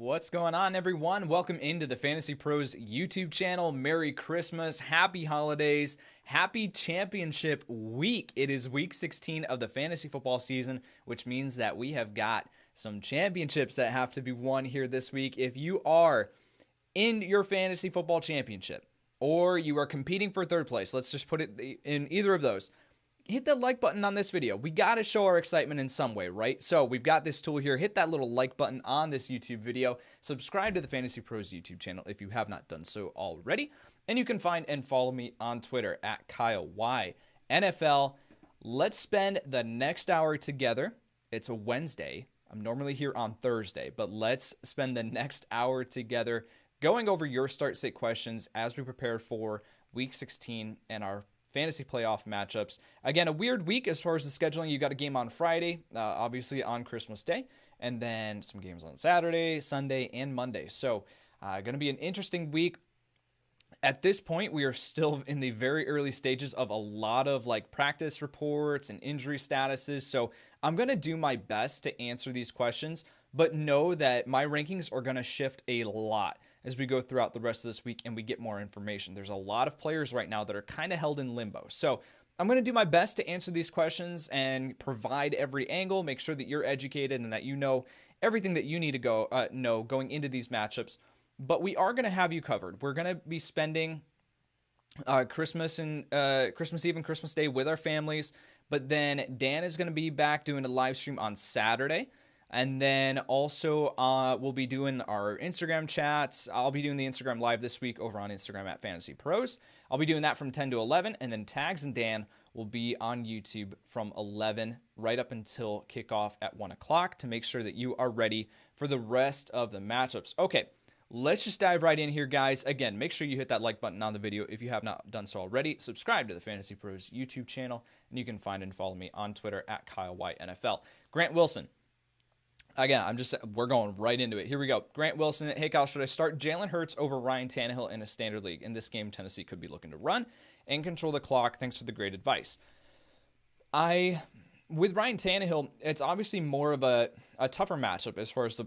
What's going on, everyone? Welcome into the Fantasy Pros YouTube channel. Merry Christmas, happy holidays, happy championship week. It is week 16 of the fantasy football season, which means that we have got some championships that have to be won here this week. If you are in your fantasy football championship or you are competing for third place, let's just put it in either of those, hit that like button on this video. We got to show our excitement in some way, right? So we've got this tool here. Hit that little like button on this YouTube video. Subscribe to the Fantasy Pros YouTube channel if you have not done so already. And you can find and follow me on Twitter at KyleY NFL. Let's spend the next hour together. It's a Wednesday. I'm normally here on Thursday, but let's spend the next hour together going over your start sit questions as we prepare for week 16 and our fantasy playoff matchups. Again, a weird week as far as the scheduling. You got a game on Friday, obviously on Christmas Day, and then some games on Saturday, Sunday, and Monday. So going to be an interesting week. At this point, we are still in the very early stages of a lot of practice reports and injury statuses. So I'm going to do my best to answer these questions, but know that my rankings are going to shift a lot as we go throughout the rest of this week and we get more information. There's a lot of players right now that are kind of held in limbo. So I'm going to do my best to answer these questions and provide every angle, make sure that you're educated and that you know everything that you need to know going into these matchups. But we are going to have you covered. We're going to be spending Christmas Eve and Christmas Day with our families. But then Dan is going to be back doing a live stream on Saturday. And then also we'll be doing our Instagram chats. I'll be doing the Instagram live this week over on Instagram at FantasyPros. I'll be doing that from 10 to 11. And then Tags and Dan will be on YouTube from 11 right up until kickoff at 1 o'clock to make sure that you are ready for the rest of the matchups. Okay, let's just dive right in here, guys. Again, make sure you hit that like button on the video if you have not done so already. Subscribe to the Fantasy Pros YouTube channel. And you can find and follow me on Twitter at KyleY NFL. Grant Wilson. Again, we're going right into it. Here we go. Grant Wilson, hey Kyle, should I start Jalen Hurts over Ryan Tannehill in a standard league? In this game, Tennessee could be looking to run and control the clock. Thanks for the great advice. With Ryan Tannehill, it's obviously more of a tougher matchup as far as the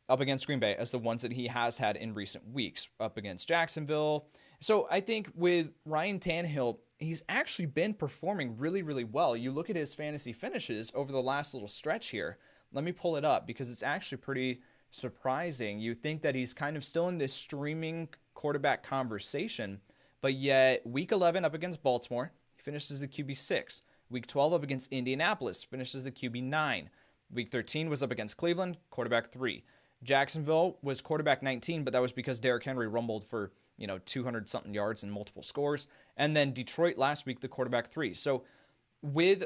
up against Green Bay as the ones that he has had in recent weeks, up against Jacksonville. So I think with Ryan Tannehill, he's actually been performing really, really well. You look at his fantasy finishes over the last little stretch here. Let me pull it up because it's actually pretty surprising. You think that he's kind of still in this streaming quarterback conversation, but yet week 11 up against Baltimore, he finishes the QB6. Week 12 up against Indianapolis, finishes the QB9. Week 13 was up against Cleveland, quarterback 3. Jacksonville was quarterback 19, but that was because Derrick Henry rumbled for 200-something yards and multiple scores. And then Detroit last week, the quarterback 3. So with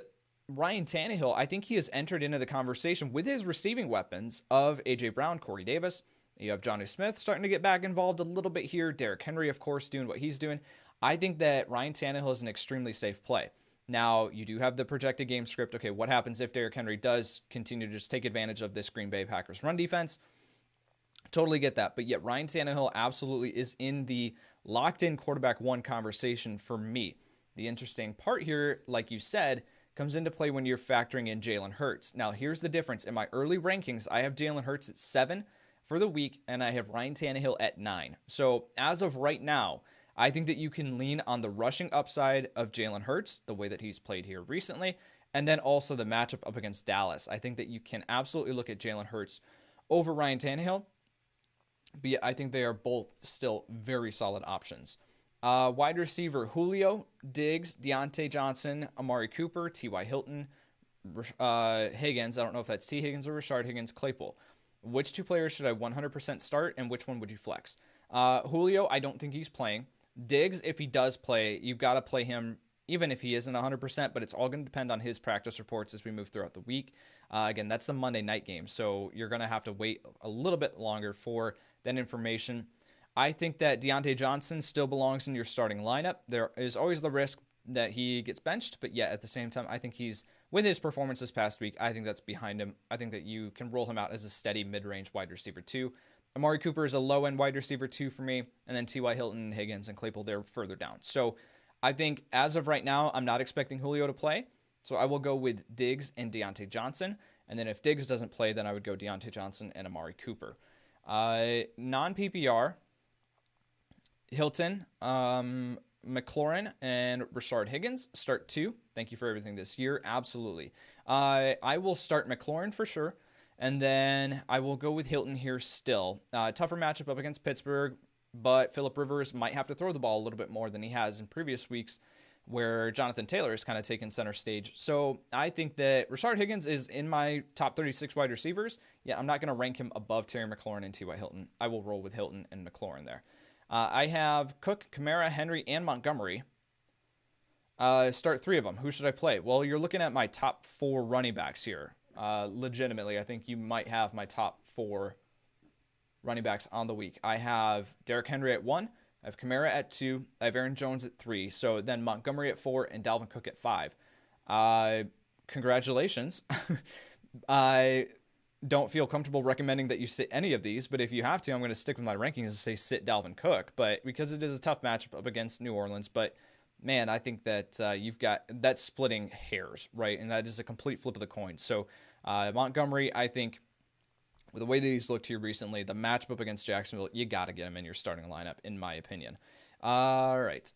Ryan Tannehill, I think he has entered into the conversation with his receiving weapons of A.J. Brown, Corey Davis. You have Johnny Smith starting to get back involved a little bit here. Derrick Henry, of course, doing what he's doing. I think that Ryan Tannehill is an extremely safe play. Now, you do have the projected game script. Okay, what happens if Derrick Henry does continue to just take advantage of this Green Bay Packers run defense? Totally get that. But yet Ryan Tannehill absolutely is in the locked-in quarterback 1 conversation for me. The interesting part here, like you said, comes into play when you're factoring in Jalen Hurts. Now, here's the difference. In my early rankings, I have Jalen Hurts at 7 for the week, and I have Ryan Tannehill at 9. So as of right now, I think that you can lean on the rushing upside of Jalen Hurts, the way that he's played here recently, and then also the matchup up against Dallas. I think that you can absolutely look at Jalen Hurts over Ryan Tannehill, but yeah, I think they are both still very solid options. Wide receiver, Julio, Diggs, Deontay Johnson, Amari Cooper, T.Y. Hilton, Higgins. I don't know if that's T. Higgins or Rashard Higgins, Claypool. Which 2 players should I 100% start, and which one would you flex? Julio, I don't think he's playing. Diggs, if he does play, you've got to play him even if he isn't 100%, but it's all going to depend on his practice reports as we move throughout the week. Again, that's the Monday night game, so you're going to have to wait a little bit longer for that information. I think that Deontay Johnson still belongs in your starting lineup. There is always the risk that he gets benched, but yet at the same time, I think he's, with his performance this past week, I think that's behind him. I think that you can roll him out as a steady mid-range wide receiver 2. Amari Cooper is a low-end wide receiver 2 for me, and then T.Y. Hilton, Higgins, and Claypool, they're further down. So I think as of right now, I'm not expecting Julio to play, so I will go with Diggs and Deontay Johnson, and then if Diggs doesn't play, then I would go Deontay Johnson and Amari Cooper. Non-PPR, Hilton, McLaurin, and Rashard Higgins start 2. Thank you for everything this year. Absolutely. I will start McLaurin for sure, and then I will go with Hilton here still. Tougher matchup up against Pittsburgh, but Phillip Rivers might have to throw the ball a little bit more than he has in previous weeks, where Jonathan Taylor has kind of taken center stage. So I think that Rashard Higgins is in my top 36 wide receivers. Yeah, I'm not going to rank him above Terry McLaurin and T.Y. Hilton. I will roll with Hilton and McLaurin there. I have Cook, Kamara, Henry, and Montgomery. Start 3 of them. Who should I play? Well, you're looking at my top 4 running backs here. Legitimately, I think you might have my top 4 running backs on the week. I have Derrick Henry at 1. I have Kamara at 2. I have Aaron Jones at 3. So then Montgomery at 4 and Dalvin Cook at 5. Congratulations. I don't feel comfortable recommending that you sit any of these, but if you have to, I'm going to stick with my rankings and say sit Dalvin Cook. But because it is a tough matchup up against New Orleans, but man, I think that you've got that splitting hairs, right? And that is a complete flip of the coin. So Montgomery, I think, with the way that he's looked here recently, the matchup up against Jacksonville, you got to get him in your starting lineup, in my opinion. All right.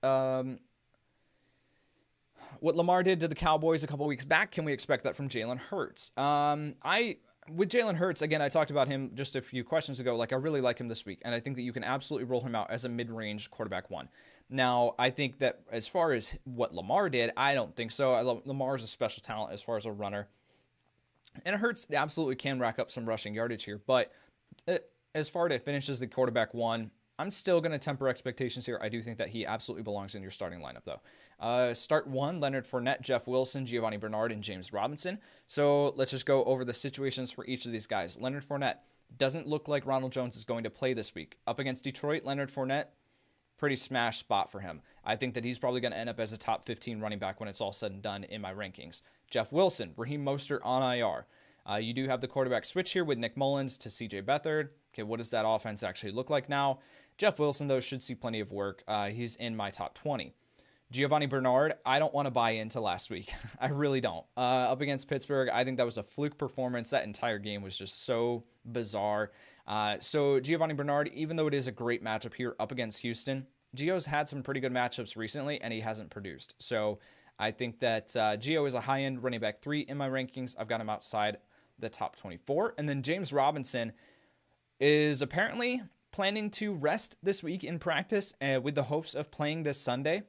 What Lamar did to the Cowboys a couple weeks back, can we expect that from Jalen Hurts? With Jalen Hurts, again, I talked about him just a few questions ago. Like, I really like him this week, and I think that you can absolutely roll him out as a mid-range quarterback 1. Now, I think that as far as what Lamar did, I don't think so. Lamar is a special talent as far as a runner. And Hurts absolutely can rack up some rushing yardage here. But as far as it finishes the quarterback 1, I'm still going to temper expectations here. I do think that he absolutely belongs in your starting lineup, though. Start 1, Leonard Fournette, Jeff Wilson, Giovanni Bernard, and James Robinson. So let's just go over the situations for each of these guys. Leonard Fournette doesn't look like Ronald Jones is going to play this week. Up against Detroit, Leonard Fournette, pretty smash spot for him. I think that he's probably going to end up as a top 15 running back when it's all said and done in my rankings. Jeff Wilson, Raheem Mostert on IR. You do have the quarterback switch here with Nick Mullins to CJ Beathard. Okay, what does that offense actually look like now? Jeff Wilson, though, should see plenty of work. He's in my top 20. Giovanni Bernard, I don't want to buy into last week. I really don't. Up against Pittsburgh, I think that was a fluke performance. That entire game was just so bizarre. So Giovanni Bernard, even though it is a great matchup here up against Houston, Gio's had some pretty good matchups recently, and he hasn't produced. So I think that Gio is a high-end running back 3 in my rankings. I've got him outside the top 24. And then James Robinson is apparently planning to rest this week in practice with the hopes of playing this Sunday.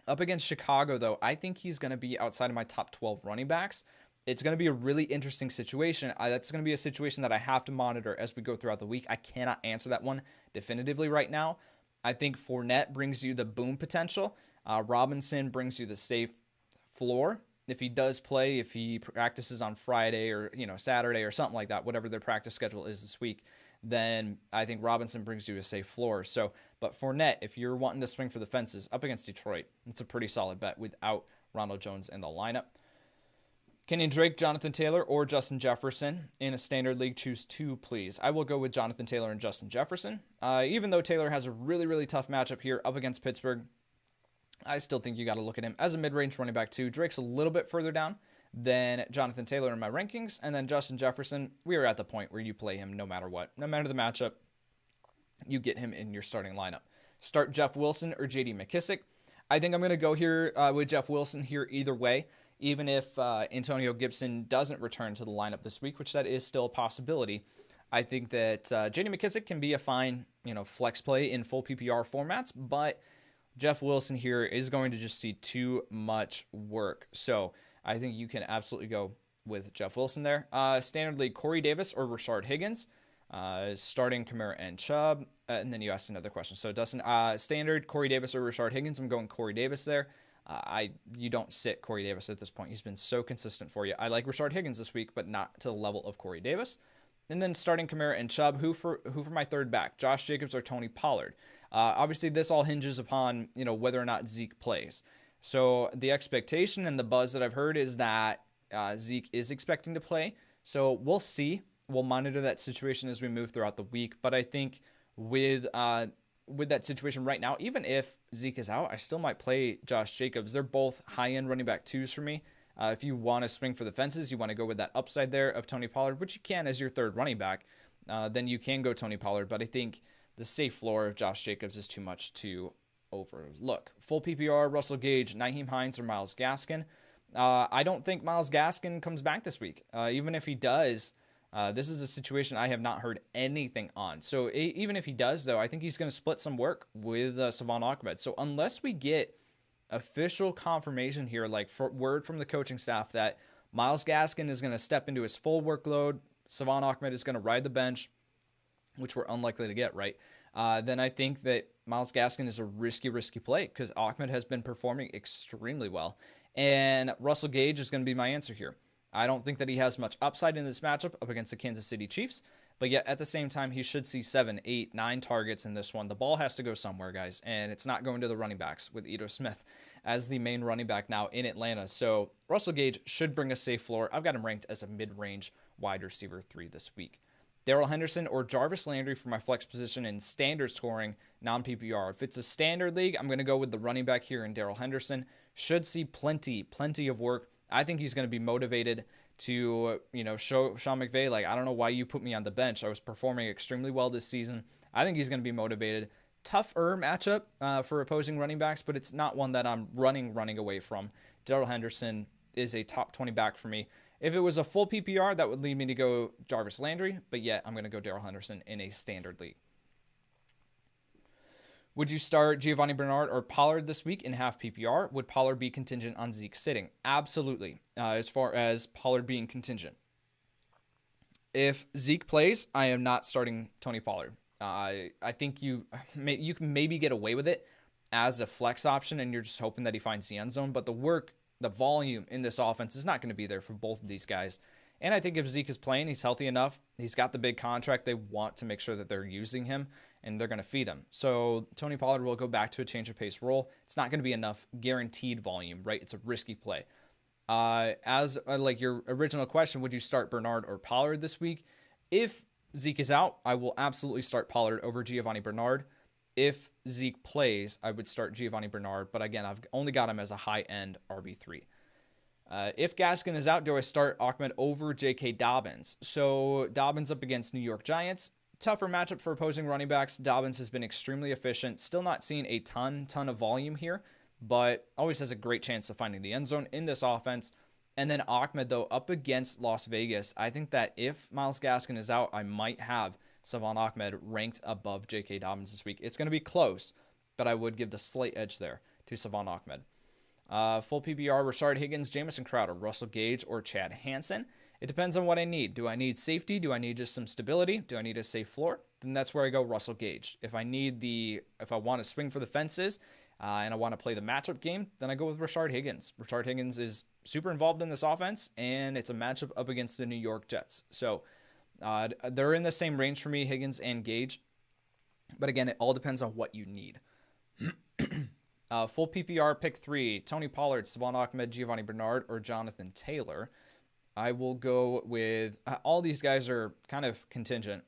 Up against Chicago, though, I think he's going to be outside of my top 12 running backs. It's going to be a really interesting situation. That's going to be a situation that I have to monitor as we go throughout the week. I cannot answer that one definitively right now. I think Fournette brings you the boom potential. Robinson brings you the safe floor. If he does play, if he practices on Friday or Saturday or something like that, whatever their practice schedule is this week, then I think Robinson brings you a safe floor. So, but Fournette, if you're wanting to swing for the fences up against Detroit, it's a pretty solid bet without Ronald Jones in the lineup. Kenyon Drake, Jonathan Taylor, or Justin Jefferson in a standard league? Choose 2, please. I will go with Jonathan Taylor and Justin Jefferson. Even though Taylor has a really, really tough matchup here up against Pittsburgh, I still think you got to look at him as a mid-range running back 2. Drake's a little bit further down than Jonathan Taylor in my rankings. And then Justin Jefferson, we are at the point where you play him no matter what. No matter the matchup, you get him in your starting lineup. Start Jeff Wilson or J.D. McKissick. I think I'm going to go here with Jeff Wilson here either way, even if Antonio Gibson doesn't return to the lineup this week, which that is still a possibility. I think that J.D. McKissick can be a fine flex play in full PPR formats, but Jeff Wilson here is going to just see too much work. So I think you can absolutely go with Jeff Wilson there. Standard league, Corey Davis or Rashard Higgins. Starting Kamara and Chubb. And then you asked another question. So Dustin, standard Corey Davis or Rashard Higgins. I'm going Corey Davis there. You don't sit Corey Davis at this point. He's been so consistent for you. I like Rashard Higgins this week, but not to the level of Corey Davis. And then starting Kamara and Chubb. Who for my third back? Josh Jacobs or Tony Pollard? Obviously, this all hinges upon whether or not Zeke plays. So the expectation and the buzz that I've heard is that Zeke is expecting to play. So we'll see. We'll monitor that situation as we move throughout the week. But I think with that situation right now, even if Zeke is out, I still might play Josh Jacobs. They're both high-end running back 2s for me. If you want to swing for the fences, you want to go with that upside there of Tony Pollard, which you can as your third running back. then you can go Tony Pollard. But I think the safe floor of Josh Jacobs is too much to overlook. Full PPR, Russell Gage, Nyheim Hines, or Myles Gaskin. I don't think Myles Gaskin comes back this week. Even if he does, this is a situation I have not heard anything on. So even if he does, though, I think he's going to split some work with Salvon Ahmed. So unless we get official confirmation here, like word from the coaching staff that Myles Gaskin is going to step into his full workload, Salvon Ahmed is going to ride the bench, which we're unlikely to get, right? Then I think that Myles Gaskin is a risky play because Ahmed has been performing extremely well. And Russell Gage is going to be my answer here. I don't think that he has much upside in this matchup up against the Kansas City Chiefs, but yet at the same time, he should see 7, 8, 9 targets in this one. The ball has to go somewhere, guys, and it's not going to the running backs with Ito Smith as the main running back now in Atlanta. So Russell Gage should bring a safe floor. I've got him ranked as a mid-range wide receiver 3 this week. Darrell Henderson or Jarvis Landry for my flex position in standard scoring, non-PPR. If it's a standard league, I'm going to go with the running back here in Darrell Henderson. Should see plenty of work. I think he's going to be motivated to, show Sean McVay, like, I don't know why you put me on the bench. I was performing extremely well this season. I think he's going to be motivated. Tougher matchup for opposing running backs, but it's not one that I'm running away from. Darrell Henderson is a top 20 back for me. If it was a full PPR, that would lead me to go Jarvis Landry, but yet I'm going to go Darrell Henderson in a standard league. Would you start Giovanni Bernard or Pollard this week in half PPR? Would Pollard be contingent on Zeke sitting? Absolutely, as far as Pollard being contingent. If Zeke plays, I am not starting Tony Pollard. I think you can maybe get away with it as a flex option, and you're just hoping that he finds the end zone, but the volume in this offense is not going to be there for both of these guys. And I think if Zeke is playing, he's healthy enough, he's got the big contract, they want to make sure that they're using him and they're going to feed him. So Tony Pollard will go back to a change of pace role. It's not going to be enough guaranteed volume, right? It's a risky play. As like your original question, would you start Bernard or Pollard this week? If Zeke is out, I will absolutely start Pollard over Giovanni Bernard. If Zeke plays, I would start Giovanni Bernard, but again, I've only got him as a high-end RB3. If Gaskin is out, do I start Ahmed over J.K. Dobbins? So Dobbins up against New York Giants. Tougher matchup for opposing running backs. Dobbins has been extremely efficient. Still not seeing a ton of volume here, but always has a great chance of finding the end zone in this offense. And then Ahmed, though, up against Las Vegas. I think that if Myles Gaskin is out, I might have Salvon Ahmed ranked above J.K. Dobbins this week. It's going to be close, but I would give the slight edge there to Salvon Ahmed. Full PPR, Rashard Higgins, Jamison Crowder, Russell Gage, or Chad Hansen. It depends on what I need. Do I need safety? Do I need just some stability? Do I need a safe floor? Then that's where I go Russell Gage. If I want to swing for the fences and I want to play the matchup game, then I go with Rashard Higgins. Rashard Higgins is super involved in this offense, and it's a matchup up against the New York Jets. So they're in the same range for me, Higgins and Gage. But again, it all depends on what you need. Full PPR, pick 3, Tony Pollard, Salvon Ahmed, Giovanni Bernard, or Jonathan Taylor. I will go with, all these guys are kind of contingent,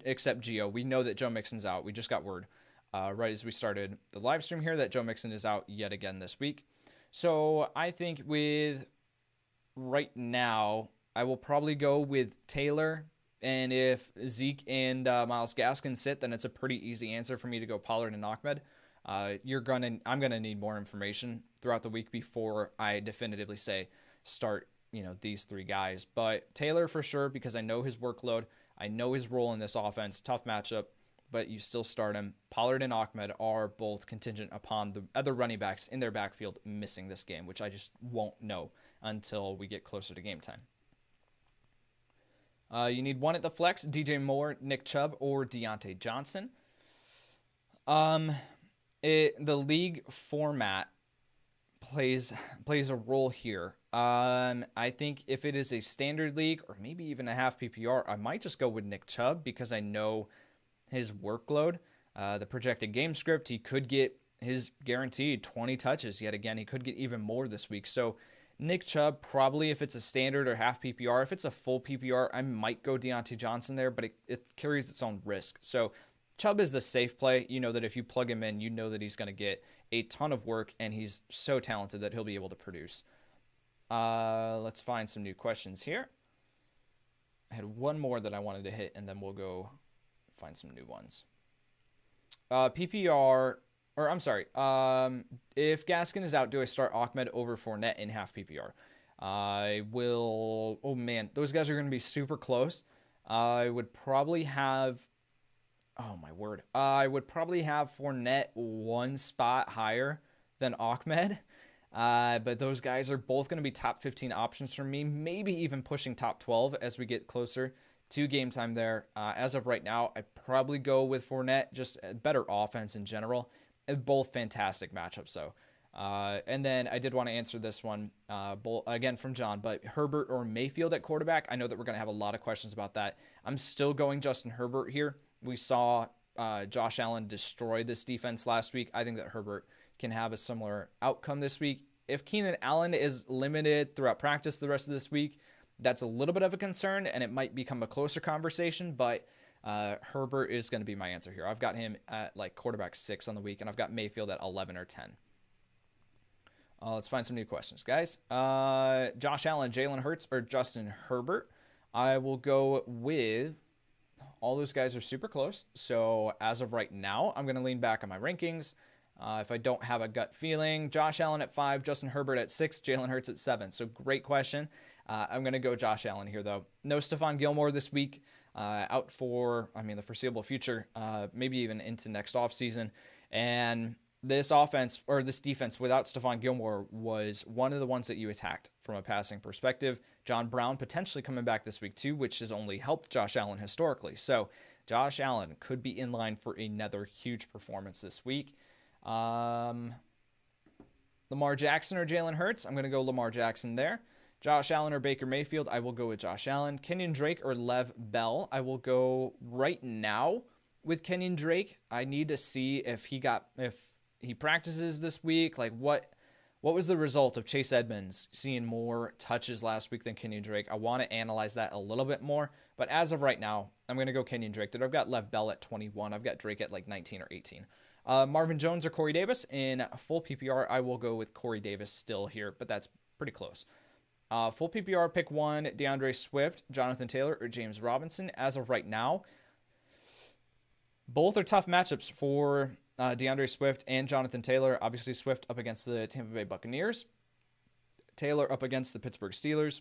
except Gio. We know that Joe Mixon's out. We just got word right as we started the live stream here that Joe Mixon is out yet again this week. So I think with right now, I will probably go with Taylor. And if Zeke and Myles Gaskin sit, then it's a pretty easy answer for me to go Pollard and Ahmed. I'm gonna need more information throughout the week before I definitively say start these 3 guys. But Taylor for sure, because I know his workload, I know his role in this offense. Tough matchup, but you still start him. Pollard and Ahmed are both contingent upon the other running backs in their backfield missing this game, which I just won't know until we get closer to game time. You need one at the flex: DJ Moore, Nick Chubb, or Deontay Johnson. The league format plays a role here. I think if it is a standard league or maybe even a half PPR, I might just go with Nick Chubb because I know his workload, the projected game script. He could get his guaranteed 20 touches yet again. He could get even more this week. So Nick Chubb, probably if it's a standard or half PPR. If it's a full PPR, I might go Deontay Johnson there, but it carries its own risk. So Chubb is the safe play. You know that if you plug him in, you know that he's going to get a ton of work, and he's so talented that he'll be able to produce. Let's find some new questions here. I had one more that I wanted to hit, and then we'll go find some new ones. PPR, or I'm sorry. If Gaskin is out, do I start Ahmed over Fournette in half PPR? I will. Oh man, those guys are going to be super close. I would probably have. Oh my word! I would probably have Fournette one spot higher than Ahmed. But those guys are both going to be top 15 options for me, maybe even pushing top 12 as we get closer to game time there. As of right now, I'd probably go with Fournette, just a better offense in general. Both fantastic matchups, so. And then I did want to answer this one, again from John, but Herbert or Mayfield at quarterback. I know that we're going to have a lot of questions about that. I'm still going Justin Herbert here. We saw Josh Allen destroy this defense last week. I think that Herbert can have a similar outcome this week. If Keenan Allen is limited throughout practice the rest of this week, that's a little bit of a concern, and it might become a closer conversation, but Herbert is going to be my answer here. I've got him at like quarterback 6 on the week, and I've got Mayfield at 11 or 10. Let's find some new questions, guys. Josh Allen, Jalen Hurts, or Justin Herbert? I will go with... All those guys are super close, so as of right now, I'm going to lean back on my rankings. If I don't have a gut feeling, Josh Allen at 5, Justin Herbert at 6, Jalen Hurts at 7. So great question. I'm going to go Josh Allen here, though. No Stephon Gilmore this week. Out for, the foreseeable future, maybe even into next offseason. And this offense, or this defense without Stephon Gilmore, was one of the ones that you attacked from a passing perspective. John Brown potentially coming back this week too, which has only helped Josh Allen historically. So Josh Allen could be in line for another huge performance this week. Lamar Jackson or Jalen Hurts? I'm going to go Lamar Jackson there. Josh Allen or Baker Mayfield? I will go with Josh Allen. Kenyon Drake or Lev Bell? I will go right now with Kenyon Drake. I need to see if he practices this week. Like what was the result of Chase Edmonds seeing more touches last week than Kenyon Drake? I want to analyze that a little bit more. But as of right now, I'm going to go Kenyon Drake. I've got Lev Bell at 21. I've got Drake at like 19 or 18. Marvin Jones or Corey Davis? In full PPR, I will go with Corey Davis still here, but that's pretty close. Full PPR, pick 1, DeAndre Swift, Jonathan Taylor, or James Robinson. As of right now, both are tough matchups for DeAndre Swift and Jonathan Taylor. Obviously, Swift up against the Tampa Bay Buccaneers, Taylor up against the Pittsburgh Steelers,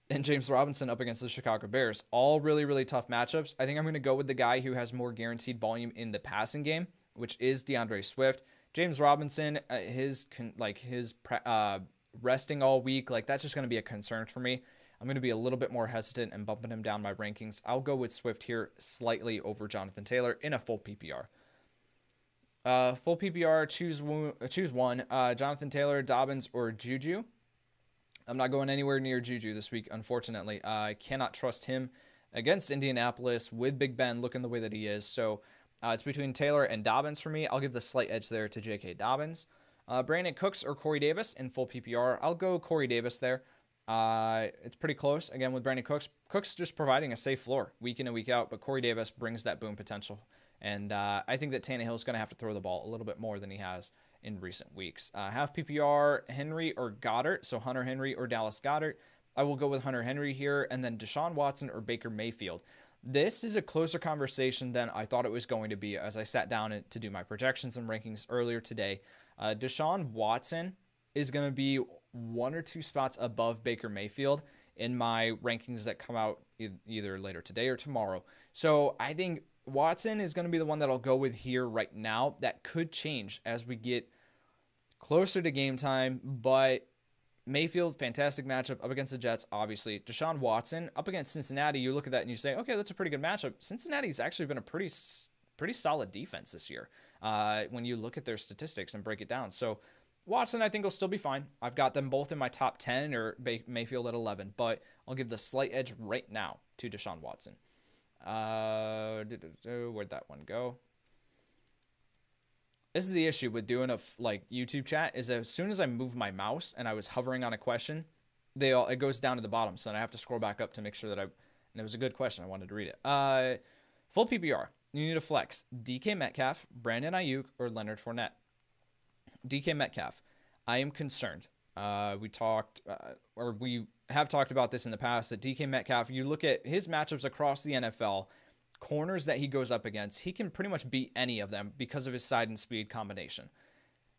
and James Robinson up against the Chicago Bears. All really, really tough matchups. I think I'm going to go with the guy who has more guaranteed volume in the passing game, which is DeAndre Swift. James Robinson, his resting all week, like that's just going to be a concern for me. I'm going to be a little bit more hesitant and bumping him down my rankings. I'll go with Swift here slightly over Jonathan Taylor in a full PPR. Full PPR, choose one. Jonathan Taylor, Dobbins, or Juju. I'm not going anywhere near Juju this week, unfortunately. I cannot trust him against Indianapolis with Big Ben looking the way that he is. So it's between Taylor and Dobbins for me. I'll give the slight edge there to J.K. Dobbins. Brandon Cooks or Corey Davis in full PPR. I'll go Corey Davis there. It's pretty close, again, with Brandon Cooks. Cooks just providing a safe floor week in and week out, but Corey Davis brings that boom potential. And I think that Tannehill is going to have to throw the ball a little bit more than he has in recent weeks. Half PPR, Henry or Goddard. So Hunter Henry or Dallas Goddard. I will go with Hunter Henry here. And then Deshaun Watson or Baker Mayfield. This is a closer conversation than I thought it was going to be as I sat down to do my projections and rankings earlier today. Deshaun Watson is going to be 1 or 2 spots above Baker Mayfield in my rankings that come out either later today or tomorrow. So I think Watson is going to be the one that I'll go with here right now. That could change as we get closer to game time, but Mayfield, fantastic matchup up against the Jets, obviously. Deshaun Watson up against Cincinnati, you look at that and you say, okay, that's a pretty good matchup. Cincinnati's actually been a pretty solid defense this year when you look at their statistics and break it down. So Watson, I think, will still be fine. I've got them both in my top 10 or Mayfield at 11, but I'll give the slight edge right now to Deshaun Watson. Where'd that one go? This is the issue with doing a YouTube chat is as soon as I move my mouse and I was hovering on a question, it goes down to the bottom. So then I have to scroll back up to make sure that and it was a good question. I wanted to read it. Full PPR. You need a flex. DK Metcalf, Brandon Ayuk, or Leonard Fournette. DK Metcalf. I am concerned. We talked, have talked about this in the past, that DK Metcalf, you look at his matchups across the NFL, corners that he goes up against, he can pretty much beat any of them because of his side and speed combination.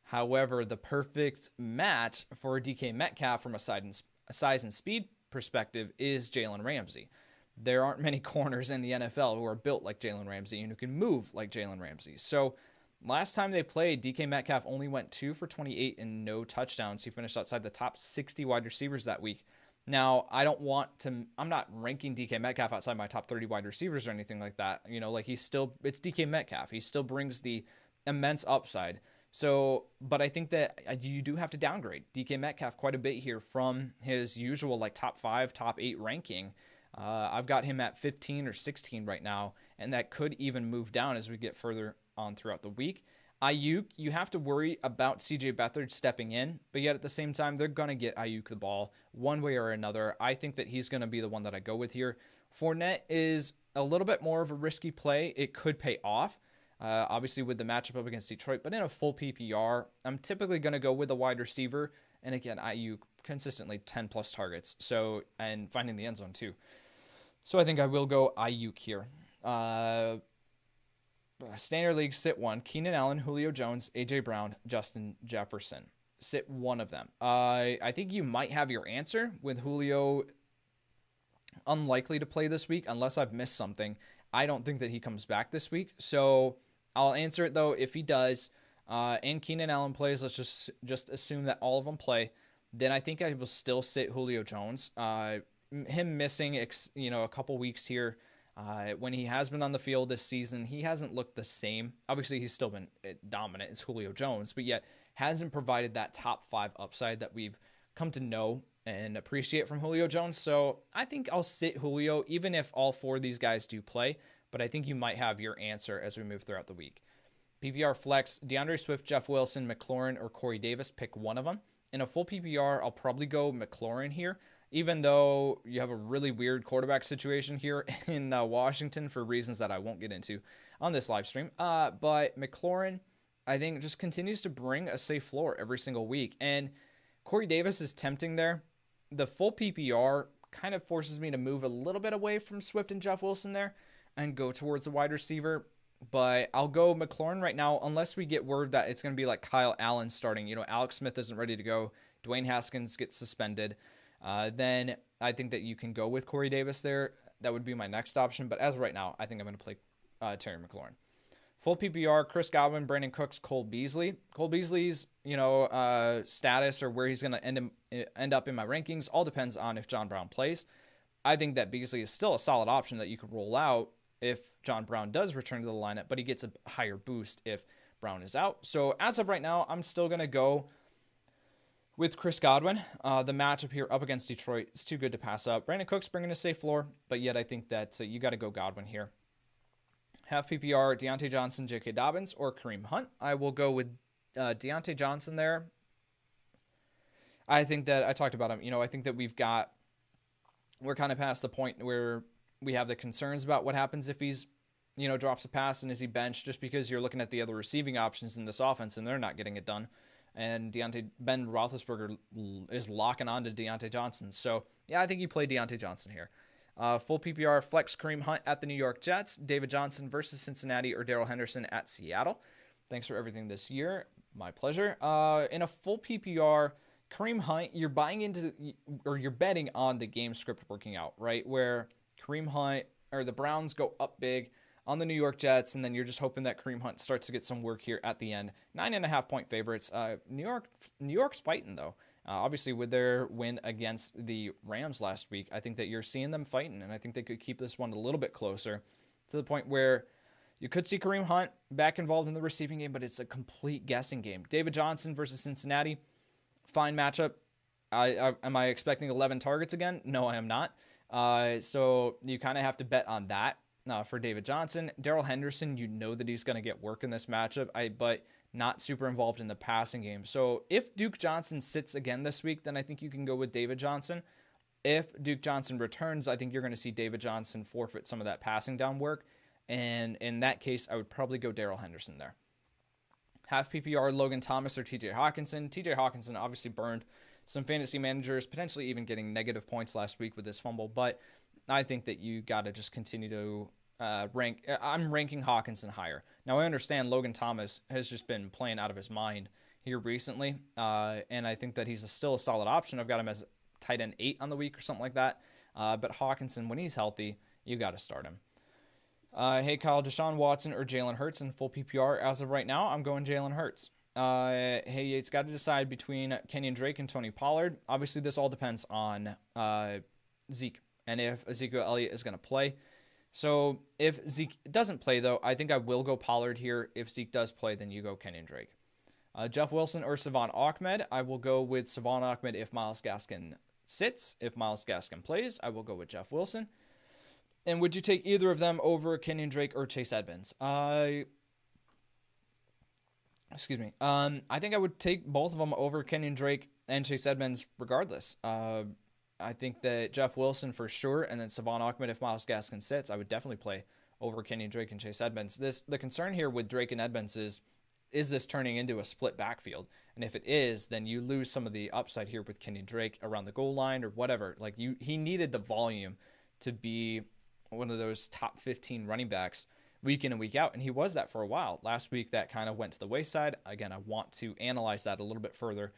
However, the perfect match for DK Metcalf from a size and speed perspective is Jalen Ramsey. There aren't many corners in the NFL who are built like Jalen Ramsey and who can move like Jalen Ramsey. So last time they played, DK Metcalf only went 2 for 28 and no touchdowns. He finished outside the top 60 wide receivers that week. Now, I'm not ranking DK Metcalf outside my top 30 wide receivers or anything like that. Like it's DK Metcalf. He still brings the immense upside. So, but I think that you do have to downgrade DK Metcalf quite a bit here from his usual like top 5, top 8 ranking. I've got him at 15 or 16 right now, and that could even move down as we get further on throughout the week. Ayuk, you have to worry about CJ Beathard stepping in, but yet at the same time, they're going to get Ayuk the ball one way or another. I think that he's going to be the one that I go with here. Fournette is a little bit more of a risky play. It could pay off, obviously with the matchup up against Detroit, but in a full PPR, I'm typically going to go with a wide receiver. And again, Ayuk consistently 10 plus targets. So, and finding the end zone too. So I think I will go Ayuk here. Standard League, sit one. Keenan Allen, Julio Jones, A.J. Brown, Justin Jefferson. Sit one of them. I think you might have your answer with Julio unlikely to play this week unless I've missed something. I don't think that he comes back this week. So I'll answer it, though, if he does and Keenan Allen plays. Let's just assume that all of them play. Then I think I will still sit Julio Jones. Him missing a couple weeks here. When he has been on the field this season, he hasn't looked the same. Obviously, he's still been dominant. It's Julio Jones, but yet hasn't provided that top 5 upside that we've come to know and appreciate from Julio Jones. So I think I'll sit Julio, even if all 4 of these guys do play. But I think you might have your answer as we move throughout the week. PPR flex, DeAndre Swift, Jeff Wilson, McLaurin, or Corey Davis. Pick one of them. In a full PPR, I'll probably go McLaurin here, even though you have a really weird quarterback situation here in Washington for reasons that I won't get into on this live stream. But McLaurin, I think, just continues to bring a safe floor every single week. And Corey Davis is tempting there. The full PPR kind of forces me to move a little bit away from Swift and Jeff Wilson there and go towards the wide receiver. But I'll go McLaurin right now, unless we get word that it's going to be like Kyle Allen starting. Alex Smith isn't ready to go. Dwayne Haskins gets suspended. Then I think that you can go with Corey Davis there. That would be my next option. But as of right now, I think I'm going to play Terry McLaurin. Full PPR, Chris Godwin, Brandon Cooks, Cole Beasley. Cole Beasley's, status or where he's going to end up in my rankings all depends on if John Brown plays. I think that Beasley is still a solid option that you could roll out if John Brown does return to the lineup, but he gets a higher boost if Brown is out. So as of right now, I'm still going to go with Chris Godwin. The matchup here up against Detroit is too good to pass up. Brandon Cooks bringing a safe floor, but yet I think that you got to go Godwin here. Half PPR, Deontay Johnson, J.K. Dobbins, or Kareem Hunt. I will go with Deontay Johnson there. I think that I talked about him. I think that we're kind of past the point where we have the concerns about what happens if he's, drops a pass and is he benched, just because you're looking at the other receiving options in this offense and they're not getting it done. And Ben Roethlisberger is locking on to Deontay Johnson. So, yeah, I think you play Deontay Johnson here. Full PPR, flex Kareem Hunt at the New York Jets, David Johnson versus Cincinnati, or Darrell Henderson at Seattle. Thanks for everything this year. My pleasure. In a full PPR, Kareem Hunt, you're betting on the game script working out, right? Where Kareem Hunt or the Browns go up big on the New York Jets, and then you're just hoping that Kareem Hunt starts to get some work here at the end. 9.5-point favorites. New York's fighting, though. Obviously, with their win against the Rams last week, I think that you're seeing them fighting, and I think they could keep this one a little bit closer to the point where you could see Kareem Hunt back involved in the receiving game, but it's a complete guessing game. David Johnson versus Cincinnati, fine matchup. Am I expecting 11 targets again? No, I am not. So you kind of have to bet on that. For David Johnson. Darrell Henderson, that he's going to get work in this matchup, but not super involved in the passing game. So if Duke Johnson sits again this week, then I think you can go with David Johnson. If Duke Johnson returns, I think you're going to see David Johnson forfeit some of that passing down work. And in that case, I would probably go Darrell Henderson there. Half PPR, Logan Thomas or TJ Hawkinson. TJ Hawkinson obviously burned some fantasy managers, potentially even getting negative points last week with this fumble, but I think that you got to just continue to rank. I'm ranking Hawkinson higher. Now, I understand Logan Thomas has just been playing out of his mind here recently, and I think that he's still a solid option. I've got him as tight end 8 on the week or something like that, but Hawkinson, when he's healthy, you got to start him. Hey, Kyle, Deshaun Watson or Jalen Hurts in full PPR. As of right now, I'm going Jalen Hurts. Hey, Yates, got to decide between Kenyon Drake and Tony Pollard. Obviously, this all depends on Zeke and if Ezekiel Elliott is going to play. So if Zeke doesn't play, though, I think I will go Pollard here. If Zeke does play, then you go Kenyon Drake. Jeff Wilson or Savon Ahmed. I will go with Savon Ahmed if Myles Gaskin sits. If Myles Gaskin plays, I will go with Jeff Wilson. And would you take either of them over Kenyon Drake or Chase Edmonds? Excuse me. I think I would take both of them over Kenyon Drake and Chase Edmonds regardless. I think that Jeff Wilson for sure, and then Savon Ahmed if Myles Gaskin sits, I would definitely play over Kenyon Drake and Chase Edmonds. The concern here with Drake and Edmonds is this turning into a split backfield? And if it is, then you lose some of the upside here with Kenyon Drake around the goal line or whatever. Like he needed the volume to be one of those top 15 running backs week in and week out, and he was that for a while. Last week, that kind of went to the wayside. Again, I want to analyze that a little bit further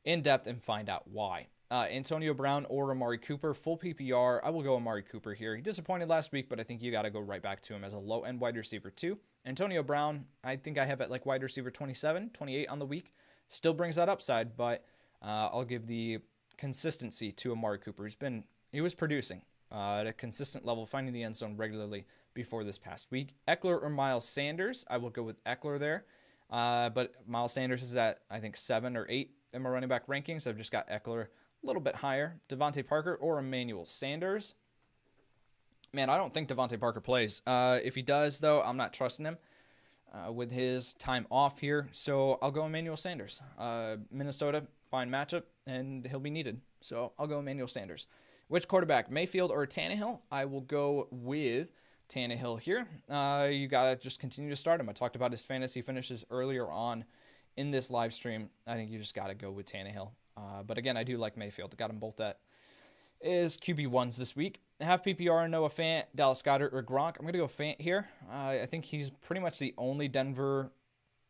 in depth and find out why. Antonio Brown or Amari Cooper, full PPR. I will go Amari Cooper here. He disappointed last week, but I think you got to go right back to him as a low-end wide receiver too. Antonio Brown, I think I have at like wide receiver 27, 28 on the week. Still brings that upside, but I'll give the consistency to Amari Cooper. He was producing at a consistent level, finding the end zone regularly before this past week. Eckler or Miles Sanders, I will go with Eckler there. But Miles Sanders is at, I think, 7 or 8 in my running back rankings. I've just got Eckler a little bit higher. Devontae Parker or Emmanuel Sanders. Man, I don't think Devontae Parker plays. If he does, though, I'm not trusting him with his time off here. So I'll go Emmanuel Sanders. Minnesota, fine matchup, and he'll be needed. So I'll go Emmanuel Sanders. Which quarterback, Mayfield or Tannehill? I will go with Tannehill here. You got to just continue to start him. I talked about his fantasy finishes earlier on in this live stream. I think you just got to go with Tannehill. But again, I do like Mayfield. I got them both at is QB1s this week. Half PPR, Noah Fant, Dallas Goedert, or Gronk. I'm going to go Fant here. I think he's pretty much the only Denver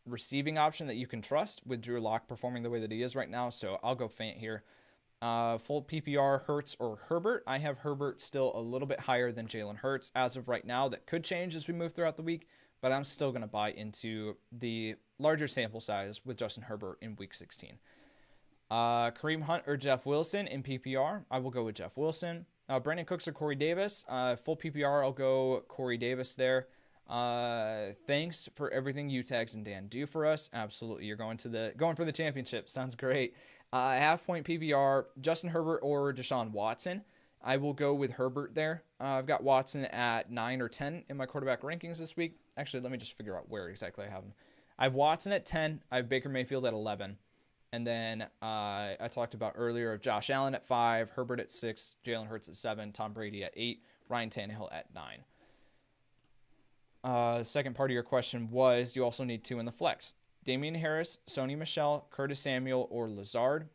receiving option that you can trust with Drew Lock performing the way that he is right now. So I'll go Fant here. Full PPR, Hurts or Herbert. I have Herbert still a little bit higher than Jalen Hurts as of right now. That could change as we move throughout the week, but I'm still going to buy into the larger sample size with Justin Herbert in Week 16. Kareem Hunt or Jeff Wilson in PPR. I will go with Jeff Wilson. Brandon Cooks or Corey Davis. Full PPR, I'll go Corey Davis there. Thanks for everything you Tags and Dan do for us. Absolutely, you're going for the championship. Sounds great. Half point PPR, Justin Herbert or Deshaun Watson. I will go with Herbert there. I've got Watson at 9 or 10 in my quarterback rankings this week. Actually, let me just figure out where exactly I have him. I have Watson at 10. I have Baker Mayfield at 11. And then I talked about earlier of Josh Allen at 5, Herbert at 6, Jalen Hurts at 7, Tom Brady at 8, Ryan Tannehill at 9. Second part of your question was, do you also need 2 in the flex? Damian Harris, Sony Michel, Curtis Samuel, or Lazard.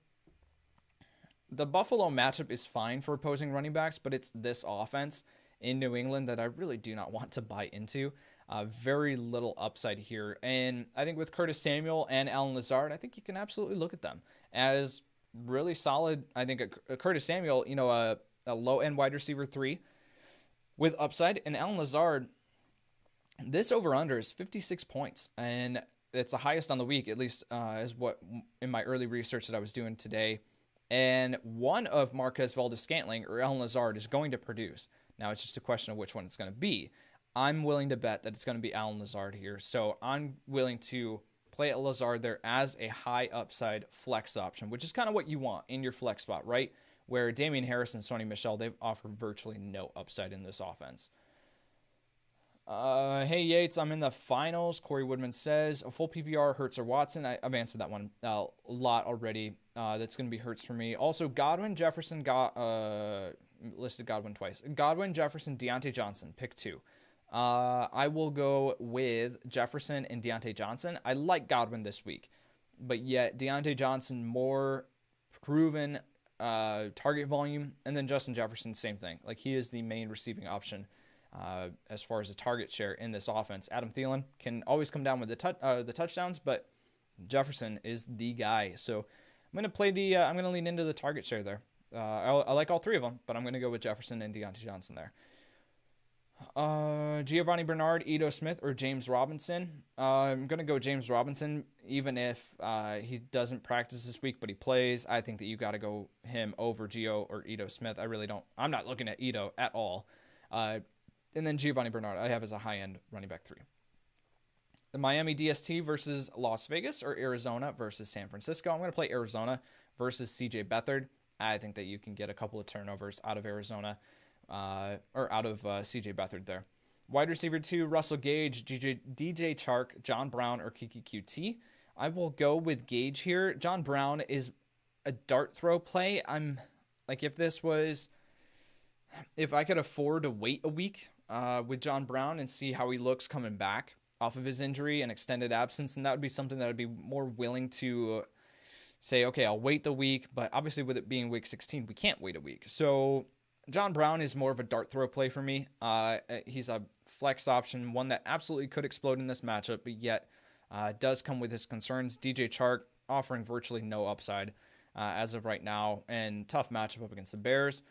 The Buffalo matchup is fine for opposing running backs, but it's this offense in New England that I really do not want to buy into. Very little upside here. And I think with Curtis Samuel and Alan Lazard, I think you can absolutely look at them as really solid. I think a Curtis Samuel, a low-end wide receiver 3 with upside. And Alan Lazard, this over-under is 56 points. And it's the highest on the week, at least is what in my early research that I was doing today. And one of Marquez Valdes-Scantling or Alan Lazard is going to produce. Now it's just a question of which one it's going to be. I'm willing to bet that it's going to be Alan Lazard here. So I'm willing to play at Lazard there as a high upside flex option, which is kind of what you want in your flex spot, right? Where Damian Harris and Sony Michel, they've offered virtually no upside in this offense. Hey, Yates, I'm in the finals. Corey Woodman says, a full PPR, Hurts or Watson. I've answered that one a lot already. That's going to be Hurts for me. Also, Godwin, Jefferson, listed Godwin twice. Godwin, Jefferson, Deontay Johnson, pick 2. I will go with Jefferson and Deontay Johnson. I like Godwin this week, but yet Deontay Johnson more proven target volume, and then Justin Jefferson, same thing. Like, he is the main receiving option as far as the target share in this offense. Adam Thielen can always come down with the touchdowns, but Jefferson is the guy. So I'm going to play I'm going to lean into the target share there. I like all three of them, but I'm going to go with Jefferson and Deontay Johnson there. Giovanni Bernard, Ito Smith, or James Robinson. I'm going to go James Robinson, even if he doesn't practice this week, but he plays. I think that you got to go him over Gio or Ito Smith. I really don't. I'm not looking at Ito at all. And then Giovanni Bernard, I have as a high-end running back 3. The Miami DST versus Las Vegas, or Arizona versus San Francisco. I'm going to play Arizona versus CJ Beathard. I think that you can get a couple of turnovers out of Arizona. Or out of CJ Beathard there. Wide receiver 2, Russell Gage, DJ Chark, John Brown, or Kiki QT. I will go with Gage here. John Brown is a dart throw play. I'm like, if I could afford to wait a week with John Brown and see how he looks coming back off of his injury and extended absence, and that would be something that I'd be more willing to say, okay, I'll wait the week. But obviously, with it being week 16, we can't wait a week. So John Brown is more of a dart throw play for me. He's a flex option, one that absolutely could explode in this matchup, but yet does come with his concerns. DJ Chark offering virtually no upside as of right now, and tough matchup up against the Bears.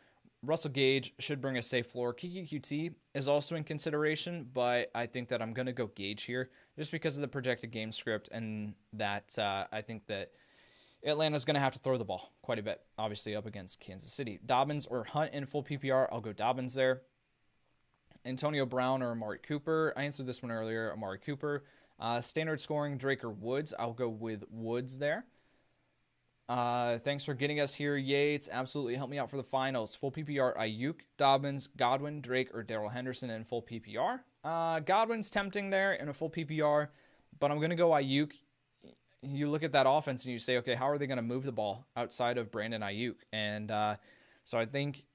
Russell Gage should bring a safe floor. Kiki QT is also in consideration, but I think that I'm going to go Gage here just because of the projected game script, and that I think that Atlanta's going to have to throw the ball quite a bit, obviously, up against Kansas City. Dobbins or Hunt in full PPR. I'll go Dobbins there. Antonio Brown or Amari Cooper. I answered this one earlier. Amari Cooper. Standard scoring, Drake or Woods. I'll go with Woods there. Thanks for getting us here, Yates. Absolutely help me out for the finals. Full PPR, Ayuk, Dobbins, Godwin, Drake, or Darrell Henderson in full PPR. Godwin's tempting there in a full PPR, but I'm going to go Ayuk. You look at that offense and you say, okay, how are they going to move the ball outside of Brandon Ayuk? And so I think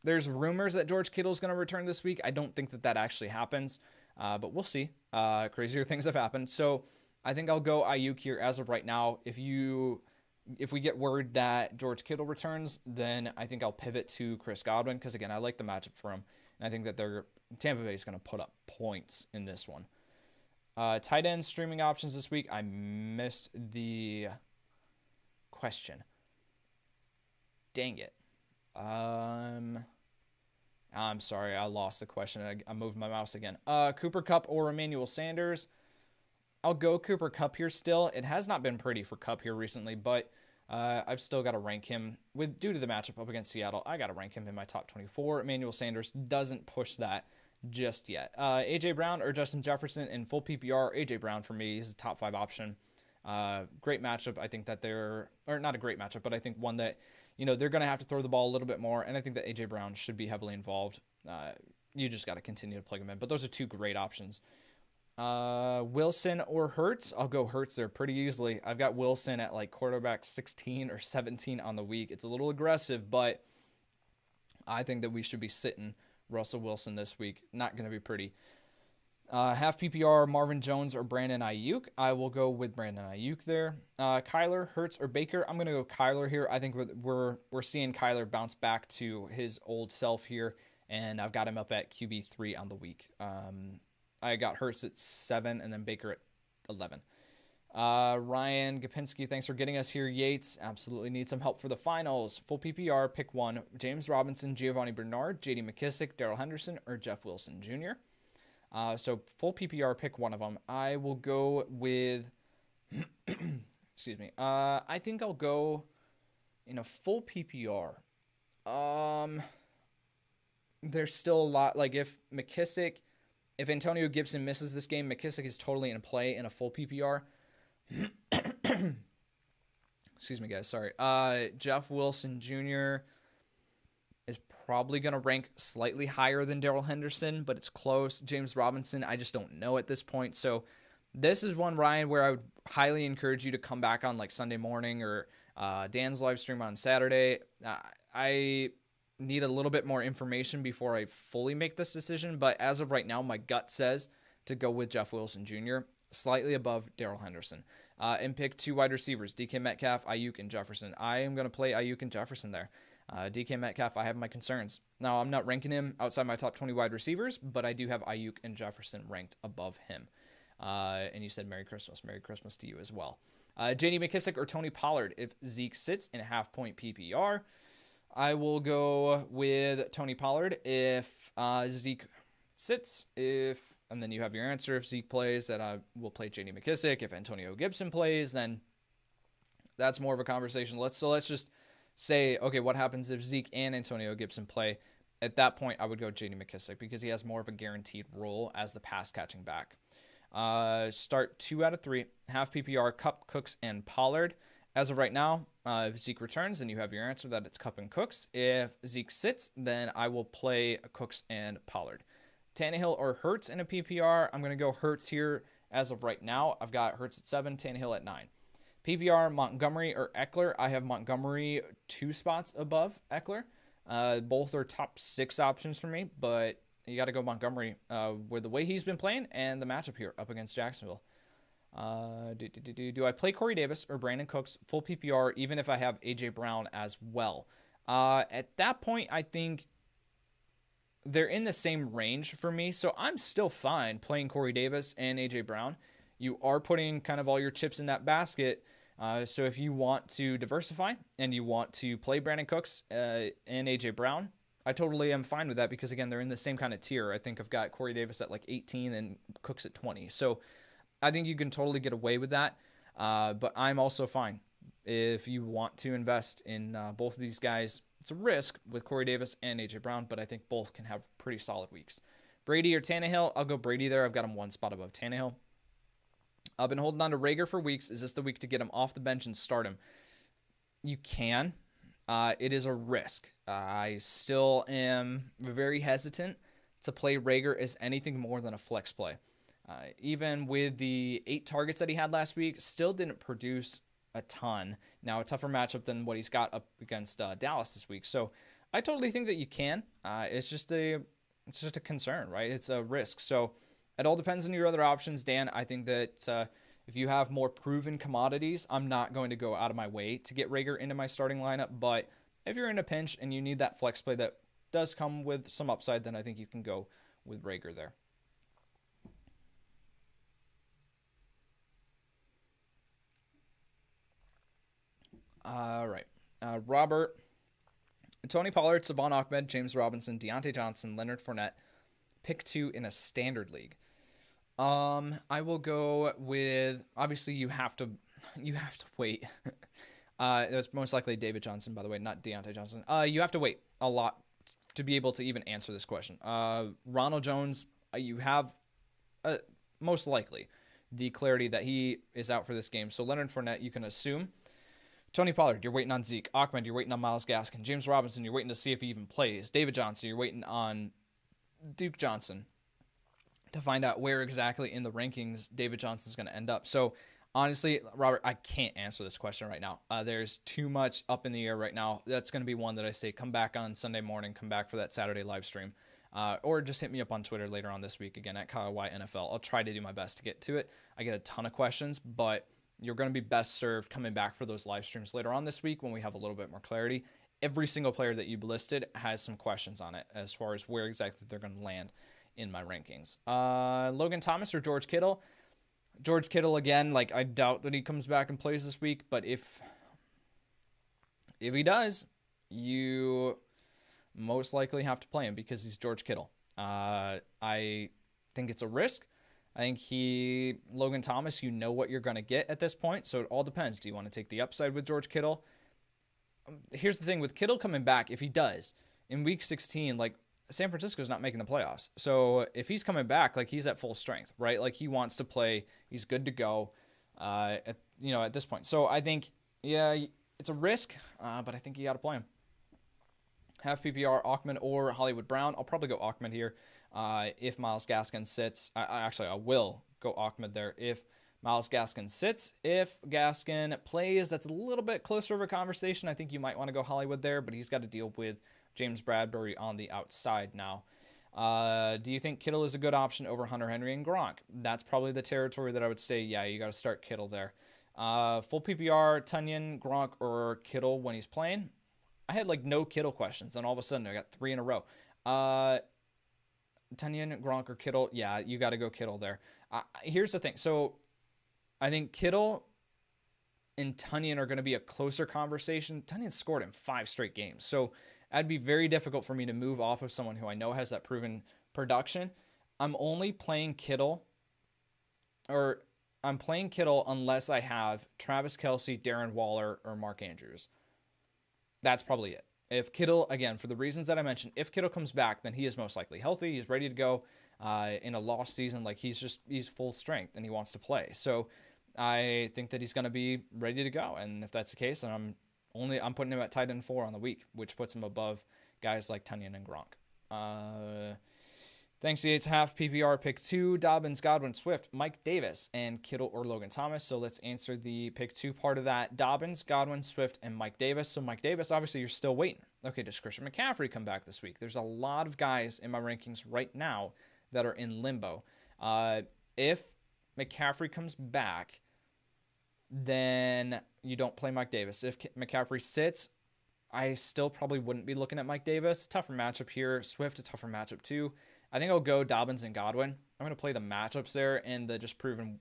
there's rumors that George Kittle is going to return this week. I don't think that actually happens, but we'll see. Crazier things have happened. So I think I'll go Ayuk here as of right now. If we get word that George Kittle returns, then I think I'll pivot to Chris Godwin because, again, I like the matchup for him. And I think that Tampa Bay is going to put up points in this one. Tight end streaming options this week. I missed the question. Dang it. I'm sorry. I lost the question. I moved my mouse again. Cooper Kupp or Emmanuel Sanders. I'll go Cooper Kupp here still. It has not been pretty for Kupp here recently, but I've still got to rank him due to the matchup up against Seattle. I got to rank him in my top 24. Emmanuel Sanders doesn't push that just yet. A.J. Brown or Justin Jefferson in full PPR. A.J. Brown for me is a top 5 option. Great matchup. I think that or not a great matchup, but I think one that, they're going to have to throw the ball a little bit more, and I think that A.J. Brown should be heavily involved. You just got to continue to plug him in, but those are 2 great options. Wilson or Hurts. I'll go Hurts there pretty easily. I've got Wilson at like quarterback 16 or 17 on the week. It's a little aggressive, but I think that we should be sitting Russell Wilson this week. Not going to be pretty. Half PPR, Marvin Jones or Brandon Ayuk. I will go with Brandon Ayuk there. Kyler, Hurts, or Baker. I'm going to go Kyler here. I think we're seeing Kyler bounce back to his old self here, and I've got him up at QB3 on the week. I got Hurts at 7 and then Baker at 11. Ryan Gapinski, thanks for getting us here. Yates, absolutely need some help for the finals. Full PPR, pick one. James Robinson, Giovanni Bernard, J.D. McKissick, Darrell Henderson, or Jeff Wilson Jr. So full PPR, pick one of them. I will go with, excuse me. I think I'll go in a full PPR. There's still a lot, like if Antonio Gibson misses this game, McKissick is totally in play in a full PPR. Excuse me, guys. Sorry. Jeff Wilson Jr. is probably going to rank slightly higher than Darrell Henderson, but it's close. James Robinson, I just don't know at this point. So this is one, Ryan, where I would highly encourage you to come back on like Sunday morning or Dan's live stream on Saturday. need a little bit more information before I fully make this decision. But as of right now, my gut says to go with Jeff Wilson Jr., slightly above Darrell Henderson. And pick 2 wide receivers, DK Metcalf, Ayuk, and Jefferson. I am going to play Ayuk and Jefferson there. DK Metcalf, I have my concerns. Now, I'm not ranking him outside my top 20 wide receivers, but I do have Ayuk and Jefferson ranked above him. And you said Merry Christmas. Merry Christmas to you as well. J.D. McKissick or Tony Pollard if Zeke sits in a half-point PPR. I will go with Tony Pollard if Zeke sits. And then you have your answer. If Zeke plays, then I will play J.D. McKissick. If Antonio Gibson plays, then that's more of a conversation. Let's just say, okay, what happens if Zeke and Antonio Gibson play? At that point, I would go J.D. McKissick because he has more of a guaranteed role as the pass-catching back. Start 2 out of 3, half PPR, Kupp, Cooks, and Pollard. As of right now, if Zeke returns, then you have your answer that it's Kupp and Cooks. If Zeke sits, then I will play Cooks and Pollard. Tannehill or Hurts in a PPR, I'm going to go Hurts here as of right now. I've got Hurts at 7, Tannehill at 9. PPR, Montgomery or Eckler. I have Montgomery 2 spots above Eckler. Both are top 6 options for me, but you got to go Montgomery with the way he's been playing and the matchup here up against Jacksonville. Do I play Corey Davis or Brandon Cooks full PPR even if I have A.J. Brown as well? At that point, I think they're in the same range for me, so I'm still fine playing Corey Davis and A.J. Brown. You are putting kind of all your chips in that basket, so if you want to diversify and you want to play Brandon Cooks and A.J. Brown, I totally am fine with that because, again, they're in the same kind of tier. I think I've got Corey Davis at like 18 and Cooks at 20. So I think you can totally get away with that, but I'm also fine. If you want to invest in both of these guys, it's a risk with Corey Davis and A.J. Brown, but I think both can have pretty solid weeks. Brady or Tannehill, I'll go Brady there. I've got him 1 spot above Tannehill. I've been holding on to Rager for weeks. Is this the week to get him off the bench and start him? You can. It is a risk. I still am very hesitant to play Rager as anything more than a flex play. Even with the 8 targets that he had last week, still didn't produce a ton. Now, a tougher matchup than what he's got up against Dallas this week. So I totally think that you can. It's just a concern, right? It's a risk. So it all depends on your other options, Dan. I think that if you have more proven commodities, I'm not going to go out of my way to get Rager into my starting lineup. But if you're in a pinch and you need that flex play that does come with some upside, then I think you can go with Rager there. All right. Robert, Tony Pollard, Savon Ahmed, James Robinson, Deontay Johnson, Leonard Fournette. Pick 2 in a standard league. I will go with, obviously you have to wait. It's most likely David Johnson, by the way, not Deontay Johnson. You have to wait a lot to be able to even answer this question. Ronald Jones, you have most likely the clarity that he is out for this game. So Leonard Fournette, you can assume. Tony Pollard, you're waiting on Zeke. Ahmed, you're waiting on Myles Gaskin. James Robinson, you're waiting to see if he even plays. David Johnson, you're waiting on Duke Johnson to find out where exactly in the rankings David Johnson's going to end up. So, honestly, Robert, I can't answer this question right now. There's too much up in the air right now. That's going to be one that I say come back on Sunday morning, come back for that Saturday live stream. Or just hit me up on Twitter later on this week, again, at Kyle White NFL. I'll try to do my best to get to it. I get a ton of questions, but you're going to be best served coming back for those live streams later on this week when we have a little bit more clarity. Every single player that you've listed has some questions on it as far as where exactly they're going to land in my rankings. Logan Thomas or George Kittle? George Kittle, again, like I doubt that he comes back and plays this week, but if he does, you most likely have to play him because he's George Kittle. I think it's a risk. I think Logan Thomas, you know what you're going to get at this point, so it all depends. Do you want to take the upside with George Kittle? Here's the thing, with Kittle coming back, if he does, in Week 16, like, San Francisco's not making the playoffs. So if he's coming back, like, he's at full strength, right? Like, he wants to play. He's good to go at this point. So I think, yeah, it's a risk, but I think you got to play him. Half PPR, Ahmed or Hollywood Brown. I'll probably go Ahmed here. If Myles Gaskin sits, I will go Ahmed there if Myles Gaskin sits. If Gaskin plays, that's a little bit closer of a conversation. I think you might want to go Hollywood there, but he's got to deal with James Bradbury on the outside now. Do you think Kittle is a good option over Hunter Henry and Gronk? That's probably the territory that I would say, yeah, you got to start Kittle there. Full PPR, Tunyon, Gronk, or Kittle when he's playing. I had like no Kittle questions, and all of a sudden I got 3 in a row. Tunyon, Gronk, or Kittle? Yeah, you got to go Kittle there. Here's the thing. So I think Kittle and Tunyon are going to be a closer conversation. Tunyon scored in 5 straight games. So it'd be very difficult for me to move off of someone who I know has that proven production. I'm only playing Kittle, or I'm playing Kittle unless I have Travis Kelce, Darren Waller, or Mark Andrews. That's probably it. If Kittle, again, for the reasons that I mentioned, if Kittle comes back, then he is most likely healthy. He's ready to go in a lost season. Like he's full strength and he wants to play. So I think that he's going to be ready to go. And if that's the case, then I'm putting him at tight end 4 on the week, which puts him above guys like Tunyon and Gronk. Thanks, Yates. Half PPR pick 2, Dobbins, Godwin, Swift, Mike Davis, and Kittle or Logan Thomas. So let's answer the pick 2 part of that. Dobbins, Godwin, Swift, and Mike Davis. So Mike Davis, obviously you're still waiting. Okay, does Christian McCaffrey come back this week? There's a lot of guys in my rankings right now that are in limbo. If McCaffrey comes back, then you don't play Mike Davis. If McCaffrey sits, I still probably wouldn't be looking at Mike Davis. Tougher matchup here. Swift, a tougher matchup too. I think I'll go Dobbins and Godwin. I'm going to play the matchups there and the just proven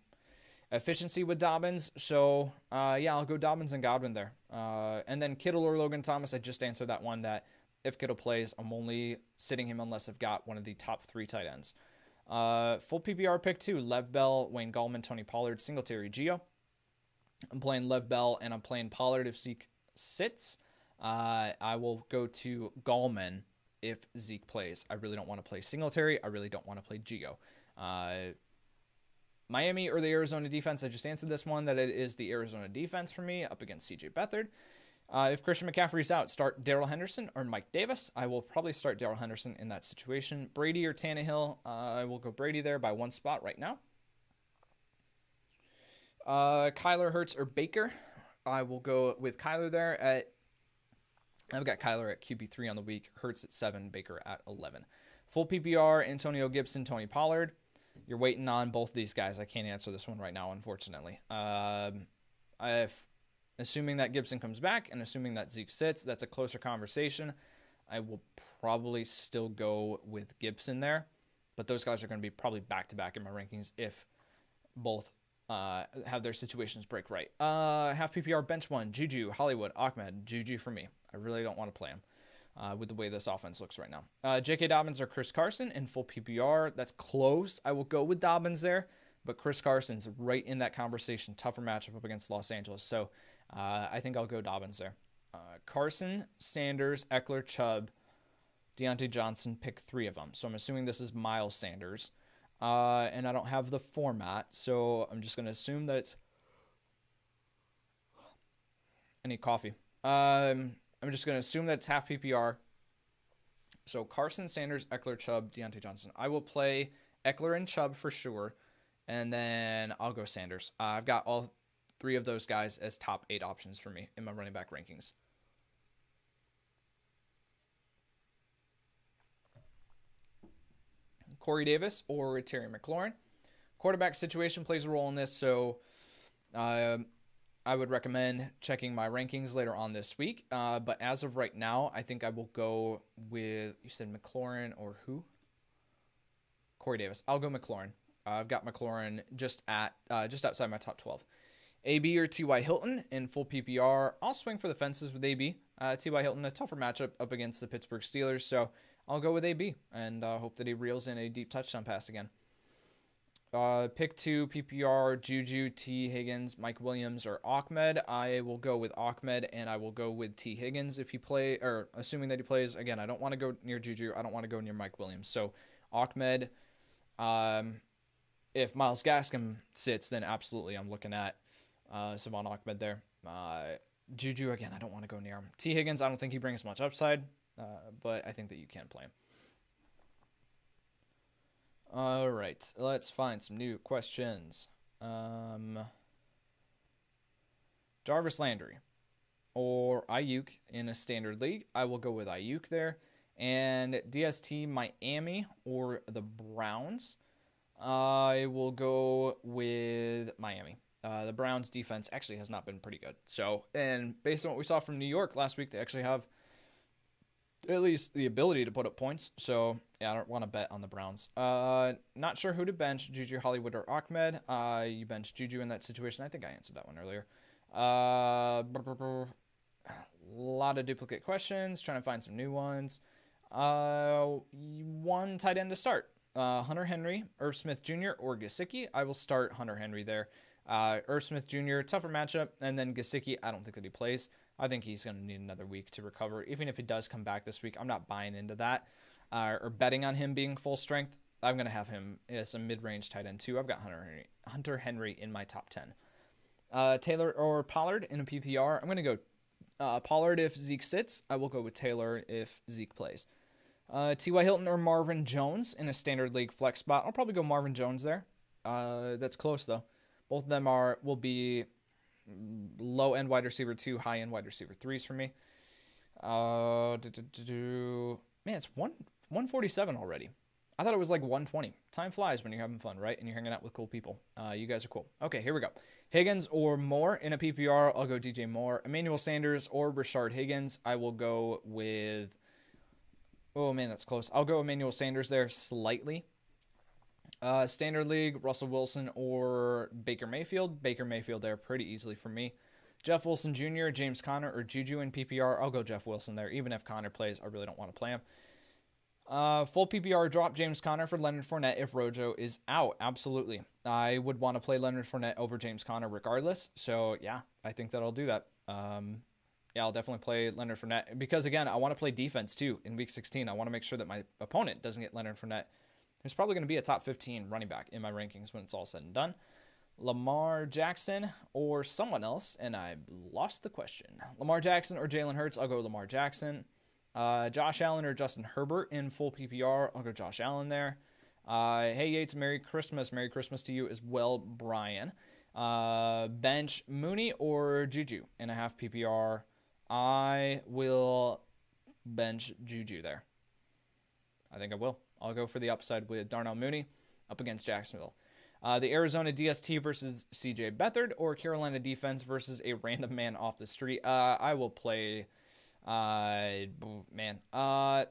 efficiency with Dobbins. So, yeah, I'll go Dobbins and Godwin there. And then Kittle or Logan Thomas, I just answered that one that if Kittle plays, I'm only sitting him unless I've got one of the top 3 tight ends. Full PPR pick 2, Lev Bell, Wayne Gallman, Tony Pollard, Singletary, Gio. I'm playing Lev Bell and I'm playing Pollard if Zeke sits. I will go to Gallman if Zeke plays. I really don't want to play Singletary. I really don't want to play Gio. Miami or the Arizona defense, I just answered this one, that it is the Arizona defense for me up against CJ Beathard. If Christian McCaffrey's out, start Darrell Henderson or Mike Davis. I will probably start Darrell Henderson in that situation. Brady or Tannehill, I will go Brady there by 1 spot right now. Kyler, Hurts, or Baker, I will go with Kyler there. I've got Kyler at QB3 on the week, Hurts at 7, Baker at 11. Full PPR, Antonio Gibson, Tony Pollard. You're waiting on both of these guys. I can't answer this one right now, unfortunately. Assuming that Gibson comes back and assuming that Zeke sits, that's a closer conversation. I will probably still go with Gibson there, but those guys are going to be probably back-to-back in my rankings if both have their situations break right. Half PPR, bench 1, Juju, Hollywood, Ahmed, Juju for me. I really don't want to play him with the way this offense looks right now. J.K. Dobbins or Chris Carson in full PPR. That's close. I will go with Dobbins there, but Chris Carson's right in that conversation. Tougher matchup up against Los Angeles. So I think I'll go Dobbins there. Carson, Sanders, Eckler, Chubb, Deontay Johnson, pick 3 of them. So I'm assuming this is Miles Sanders. And I don't have the format, so I'm just going to assume that it's... I need coffee. I'm just going to assume that it's half PPR. So Carson, Sanders, Eckler, Chubb, Deontay Johnson. I will play Eckler and Chubb for sure, and then I'll go Sanders. I've got all 3 of those guys as top 8 options for me in my running back rankings. Corey Davis or Terry McLaurin. Quarterback situation plays a role in this, so I would recommend checking my rankings later on this week. But as of right now, I think I will go with, you said McLaurin or who? Corey Davis. I'll go McLaurin. I've got McLaurin just outside my top 12. AB or T.Y. Hilton in full PPR. I'll swing for the fences with AB. T.Y. Hilton, a tougher matchup up against the Pittsburgh Steelers, so I'll go with AB and hope that he reels in a deep touchdown pass again. Pick 2, PPR, Juju, T. Higgins, Mike Williams, or Ahmed. I will go with Ahmed, and I will go with T. Higgins if he play, or assuming that he plays. Again, I don't want to go near Juju. I don't want to go near Mike Williams. So Ahmed, if Myles Gaskin sits, then absolutely I'm looking at Savon Ahmed there. Juju, again, I don't want to go near him. T. Higgins, I don't think he brings much upside, but I think that you can play him. All right, let's find some new questions. Jarvis Landry. or Ayuk in a standard league, I will go with Ayuk there. And DST Miami or the Browns, I will go with Miami. The Browns defense actually has not been pretty good. So, and based on what we saw from New York last week, they actually have at least the ability to put up points. So, yeah, I don't want to bet on the Browns. Not sure who to bench, Juju, Hollywood, or Ahmed. You bench Juju in that situation. I think I answered that one earlier. A lot of duplicate questions. Trying to find some new ones. One tight end to start. Hunter Henry, Irv Smith Jr., or Gesicki. I will start Hunter Henry there. Irv Smith Jr., tougher matchup. And then Gesicki, I don't think that he plays. I think he's going to need another week to recover. Even if he does come back this week, I'm not buying into that or betting on him being full strength. I'm going to have him as a mid-range tight end too. I've got Hunter Henry in my top 10. Taylor or Pollard in a PPR. I'm going to go Pollard if Zeke sits. I will go with Taylor if Zeke plays. T.Y. Hilton or Marvin Jones in a standard league flex spot. I'll probably go Marvin Jones there. That's close, though. Both of them will be low-end wide receiver 2, high-end wide receiver 3s for me. Man, it's 147 already. I thought it was like 120. Time flies when you're having fun, right? And you're hanging out with cool people. You guys are cool. Okay, here we go. Higgins or Moore in a PPR. I'll go DJ Moore. Emmanuel Sanders or Rashard Higgins. I will go with... Oh, man, that's close. I'll go Emmanuel Sanders there slightly. Standard League, Russell Wilson or Baker Mayfield. Baker Mayfield there pretty easily for me. Jeff Wilson Jr., James Conner, or Juju in PPR. I'll go Jeff Wilson there. Even if Conner plays, I really don't want to play him. Full PPR, drop James Conner for Leonard Fournette if Rojo is out. Absolutely. I would want to play Leonard Fournette over James Conner regardless. So, yeah, I think that I'll do that. Yeah, I'll definitely play Leonard Fournette because, again, I want to play defense, too, in Week 16. I want to make sure that my opponent doesn't get Leonard Fournette, who's probably going to be a top 15 running back in my rankings when it's all said and done. Lamar Jackson or someone else, and I lost the question. Lamar Jackson or Jalen Hurts, I'll go Lamar Jackson. Josh Allen or Justin Herbert in full PPR, I'll go Josh Allen there. Hey, Yates, Merry Christmas. Merry Christmas to you as well, Brian. Bench Mooney or Juju in a half PPR. I will bench Juju there. I think I will. I'll go for the upside with Darnell Mooney up against Jacksonville. The Arizona DST versus CJ Beathard or Carolina defense versus a random man off the street. I will play... that's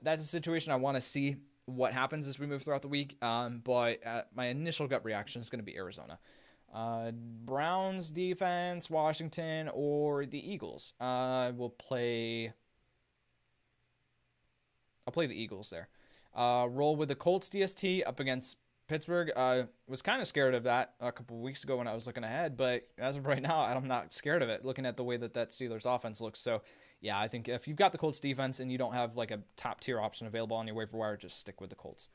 a situation I want to see what happens as we move throughout the week. But my initial gut reaction is going to be Arizona. Browns defense, Washington, or the Eagles. I'll play the Eagles there. Roll with the Colts DST up against Pittsburgh. Was kind of scared of that a couple of weeks ago when I was looking ahead, but as of right now, I'm not scared of it, looking at the way that Steelers offense looks. So, yeah, I think if you've got the Colts defense and you don't have like a top-tier option available on your waiver wire, just stick with the Colts.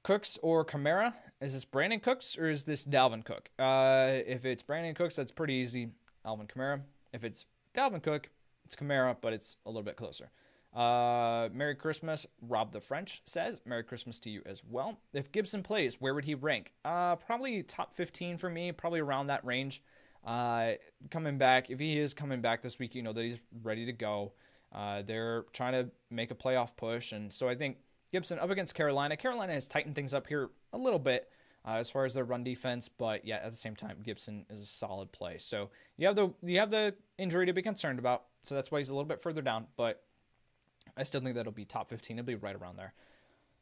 Cooks or Kamara? Is this Brandon Cooks or is this Dalvin Cook? If it's Brandon Cooks, that's pretty easy. Alvin Kamara. If it's Dalvin Cook, it's Kamara, but it's a little bit closer. Merry Christmas, Rob the French says. Merry Christmas to you as well. If Gibson plays, where would he rank? Probably top 15 for me, probably around that range. Coming back, if he is coming back this week, you know that he's ready to go. They're trying to make a playoff push, and so I think Gibson up against Carolina. Carolina has tightened things up here a little bit as far as their run defense, but yeah, at the same time, Gibson is a solid play. So you have the injury to be concerned about, so that's why he's a little bit further down, but I still think that'll be top 15. It'll be right around there.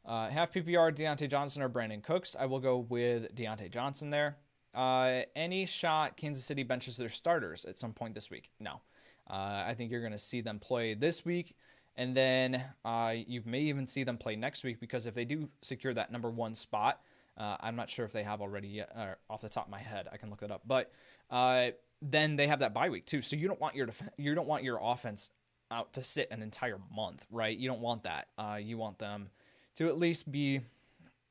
Half PPR, Deontay Johnson or Brandon Cooks. I will go with Deontay Johnson there. Any shot Kansas City benches their starters at some point this week? No. I think you're going to see them play this week, and then you may even see them play next week because if they do secure that number 1 spot, I'm not sure if they have already yet, off the top of my head. I can look that up. But then they have that bye week too. So you don't want your offense out to sit an entire month, right? You don't want that. You want them to at least be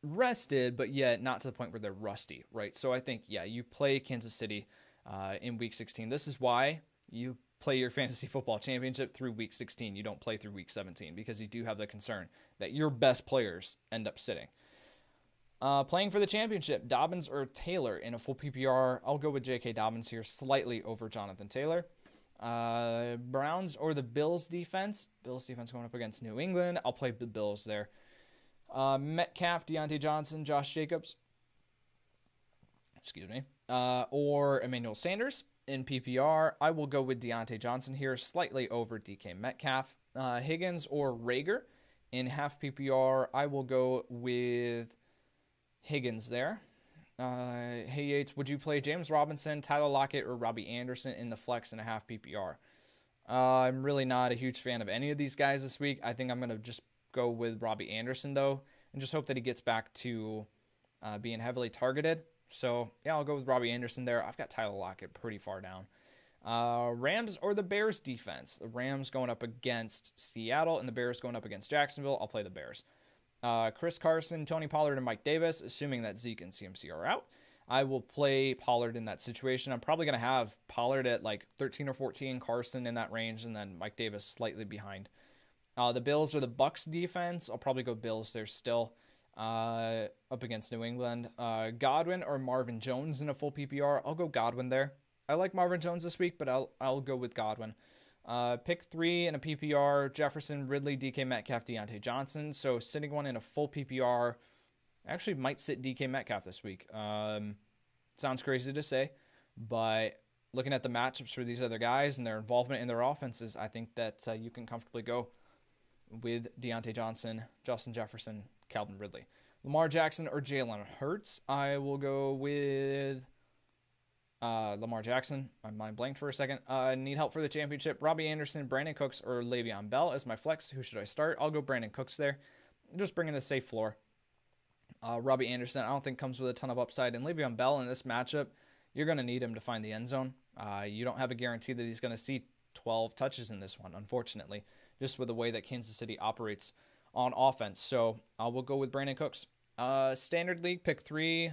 rested, but yet not to the point where they're rusty, right? So I think, yeah, you play Kansas City in Week 16. This is why you play your fantasy football championship through Week 16. You don't play through Week 17 because you do have the concern that your best players end up sitting. Playing for the championship, Dobbins or Taylor in a full PPR. I'll go with J.K. Dobbins here, slightly over Jonathan Taylor. Browns or the Bills defense. Bills defense going up against New England. I'll play the Bills there. Metcalf, Deontay Johnson, Josh Jacobs. Excuse me. Or Emmanuel Sanders in PPR. I will go with Deontay Johnson here, slightly over DK Metcalf. Higgins or Rager in half PPR. I will go with Higgins there. Hey Yates, would you play James Robinson, Tyler Lockett, or Robbie Anderson in the flex in a half PPR? I'm really not a huge fan of any of these guys this week. I think I'm going to just go with Robbie Anderson, though, and just hope that he gets back to being heavily targeted. So, yeah, I'll go with Robbie Anderson there. I've got Tyler Lockett pretty far down. Rams or the Bears defense. The Rams going up against Seattle and the Bears going up against Jacksonville. I'll play the Bears. Chris Carson, Tony Pollard, and Mike Davis, assuming that Zeke and CMC are out. I will play Pollard in that situation. I'm probably going to have Pollard at like 13 or 14, Carson in that range, and then Mike Davis slightly behind. The Bills or the Bucks defense. I'll probably go Bills there still. Up against New England. Godwin or Marvin Jones in a full PPR. I'll go Godwin there. I like Marvin Jones this week, but I'll go with Godwin. Pick 3 in a PPR, Jefferson, Ridley, DK Metcalf, Deontay Johnson. So sitting one in a full PPR, actually might sit DK Metcalf this week. Sounds crazy to say, but looking at the matchups for these other guys and their involvement in their offenses, I think that you can comfortably go with Deontay Johnson, Justin Jefferson, Calvin Ridley. Lamar Jackson or Jalen Hurts. I will go with Lamar Jackson. My mind blanked for a second. Need help for the championship. Robbie Anderson, Brandon Cooks, or Le'Veon Bell as my flex. Who should I start? I'll go Brandon Cooks there. Just bringing a safe floor. Robbie Anderson, I don't think comes with a ton of upside. And Le'Veon Bell in this matchup, you're going to need him to find the end zone. You don't have a guarantee that he's going to see 12 touches in this one, unfortunately, just with the way that Kansas City operates on offense. So I will go with Brandon Cooks. Standard League, pick 3.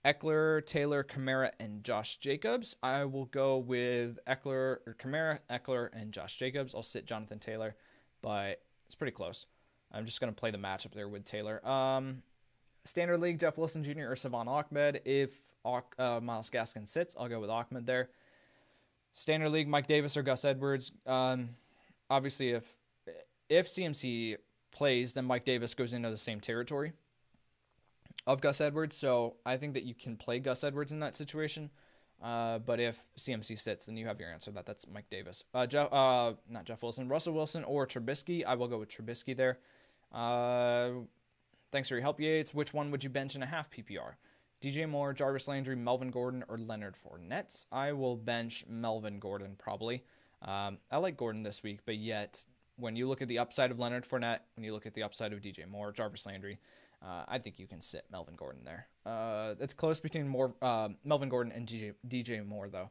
Eckler, Taylor, Kamara, and Josh Jacobs. I will go with Kamara, Eckler, and Josh Jacobs. I'll sit Jonathan Taylor, but it's pretty close. I'm just going to play the matchup there with Taylor. Standard League, Jeff Wilson Jr. or Savon Ahmed. If Myles Gaskin sits, I'll go with Ahmed there. Standard League, Mike Davis or Gus Edwards. Obviously, if CMC plays, then Mike Davis goes into the same territory of Gus Edwards, so I think that you can play Gus Edwards in that situation. But if CMC sits, then you have your answer. That's Mike Davis. Not Jeff Wilson, Russell Wilson or Trubisky. I will go with Trubisky there. Thanks for your help, Yates. Which one would you bench in a half PPR? DJ Moore, Jarvis Landry, Melvin Gordon, or Leonard Fournette? I will bench Melvin Gordon probably. I like Gordon this week, but yet when you look at the upside of Leonard Fournette, when you look at the upside of DJ Moore, Jarvis Landry, I think you can sit Melvin Gordon there. It's close between Melvin Gordon and DJ Moore, though.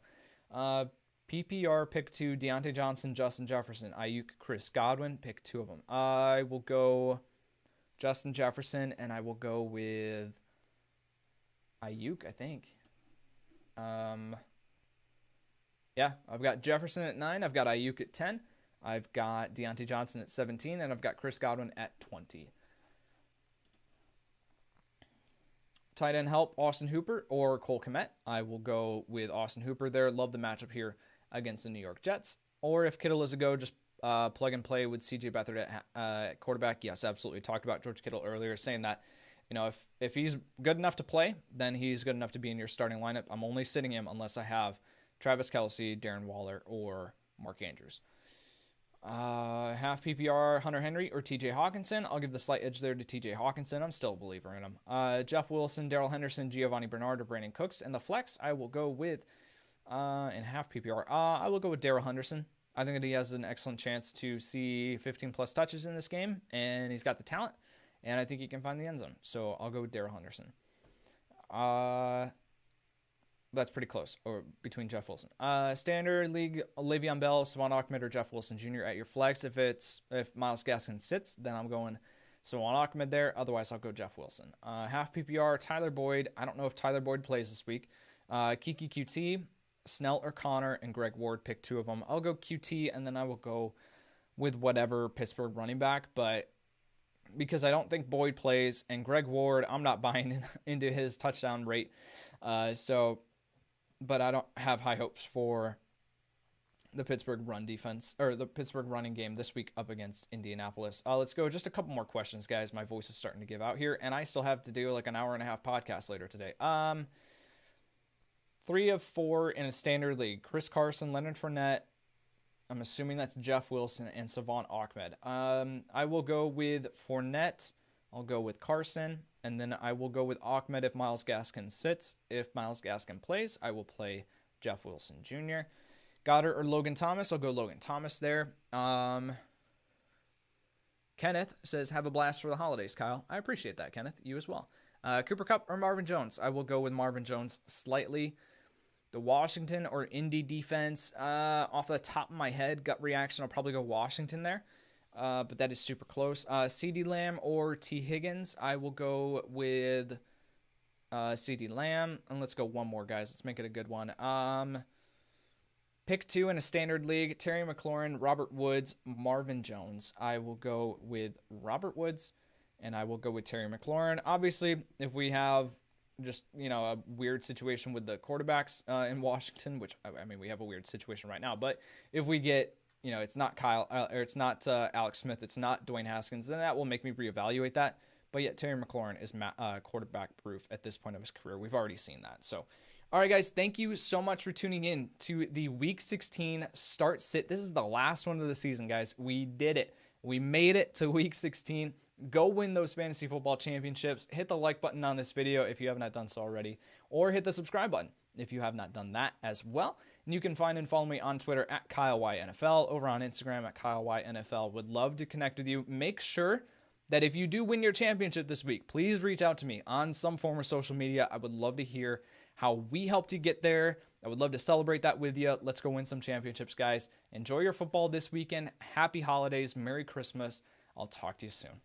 PPR, pick 2, Deontay Johnson, Justin Jefferson, Ayuk, Chris Godwin, pick 2 of them. I will go Justin Jefferson, and I will go with Ayuk, I think. Yeah, I've got Jefferson at 9. I've got Ayuk at 10. I've got Deontay Johnson at 17, and I've got Chris Godwin at 20. Tight end help, Austin Hooper or Cole Kmet. I will go with Austin Hooper there. Love the matchup here against the New York Jets. Or if Kittle is a go, just plug and play with C.J. Beathard at quarterback. Yes, absolutely. Talked about George Kittle earlier, saying that if he's good enough to play, then he's good enough to be in your starting lineup. I'm only sitting him unless I have Travis Kelce, Darren Waller, or Mark Andrews. Half PPR, Hunter Henry or TJ Hawkinson. I'll give the slight edge there to TJ Hawkinson. I'm still a believer in him. Jeff Wilson, Darrell Henderson, Giovanni Bernard, or Brandon Cooks. And the flex, I will go with, in half PPR, I will go with Darrell Henderson. I think that he has an excellent chance to see 15-plus touches in this game, and he's got the talent, and I think he can find the end zone. So I'll go with Darrell Henderson. That's pretty close, or between Jeff Wilson. Standard League, Le'Veon Bell, Savon Ahmed, or Jeff Wilson Jr. at your flex. If Myles Gaskin sits, then I'm going Savon Ahmed there. Otherwise, I'll go Jeff Wilson. Half PPR, Tyler Boyd. I don't know if Tyler Boyd plays this week. Kiki QT, Snell or Connor, and Greg Ward. Pick 2 of them. I'll go QT, and then I will go with whatever Pittsburgh running back. But because I don't think Boyd plays, and Greg Ward, I'm not buying into his touchdown rate. But I don't have high hopes for the Pittsburgh run defense, or the Pittsburgh running game this week up against Indianapolis. Let's go just a couple more questions, guys. My voice is starting to give out here, and I still have to do like an hour and a half podcast later today. 3 of 4 in a standard league. Chris Carson, Leonard Fournette. I'm assuming that's Jeff Wilson and Savon Ahmed. I will go with Fournette. I'll go with Carson, and then I will go with Ahmed if Myles Gaskin sits. If Myles Gaskin plays, I will play Jeff Wilson Jr. Goddard or Logan Thomas, I'll go Logan Thomas there. Kenneth says, have a blast for the holidays, Kyle. I appreciate that, Kenneth. You as well. Cooper Kupp or Marvin Jones, I will go with Marvin Jones slightly. The Washington or Indy defense, off the top of my head, gut reaction, I'll probably go Washington there. But that is super close. CeeDee Lamb or T. Higgins, I will go with CeeDee Lamb. And let's go one more, guys. Let's make it a good one. Pick 2 in a standard league, Terry McLaurin, Robert Woods, Marvin Jones. I will go with Robert Woods, and I will go with Terry McLaurin. Obviously, if we have just, a weird situation with the quarterbacks in Washington, which, I mean, we have a weird situation right now, but if we get, it's not it's not Alex Smith, it's not Dwayne Haskins, then that will make me reevaluate that. But yet Terry McLaurin is quarterback proof at this point of his career. We've already seen that. So, all right, guys, thank you so much for tuning in to the Week 16 Start Sit. This is the last one of the season, guys. We did it. We made it to Week 16. Go win those fantasy football championships. Hit the like button on this video if you have not done so already, or hit the subscribe button if you have not done that as well. And you can find and follow me on Twitter at KyleYNFL, over on Instagram at KyleYNFL. Would love to connect with you. Make sure that if you do win your championship this week, please reach out to me on some form of social media. I would love to hear how we helped you get there. I would love to celebrate that with you. Let's go win some championships, guys. Enjoy your football this weekend. Happy holidays. Merry Christmas. I'll talk to you soon.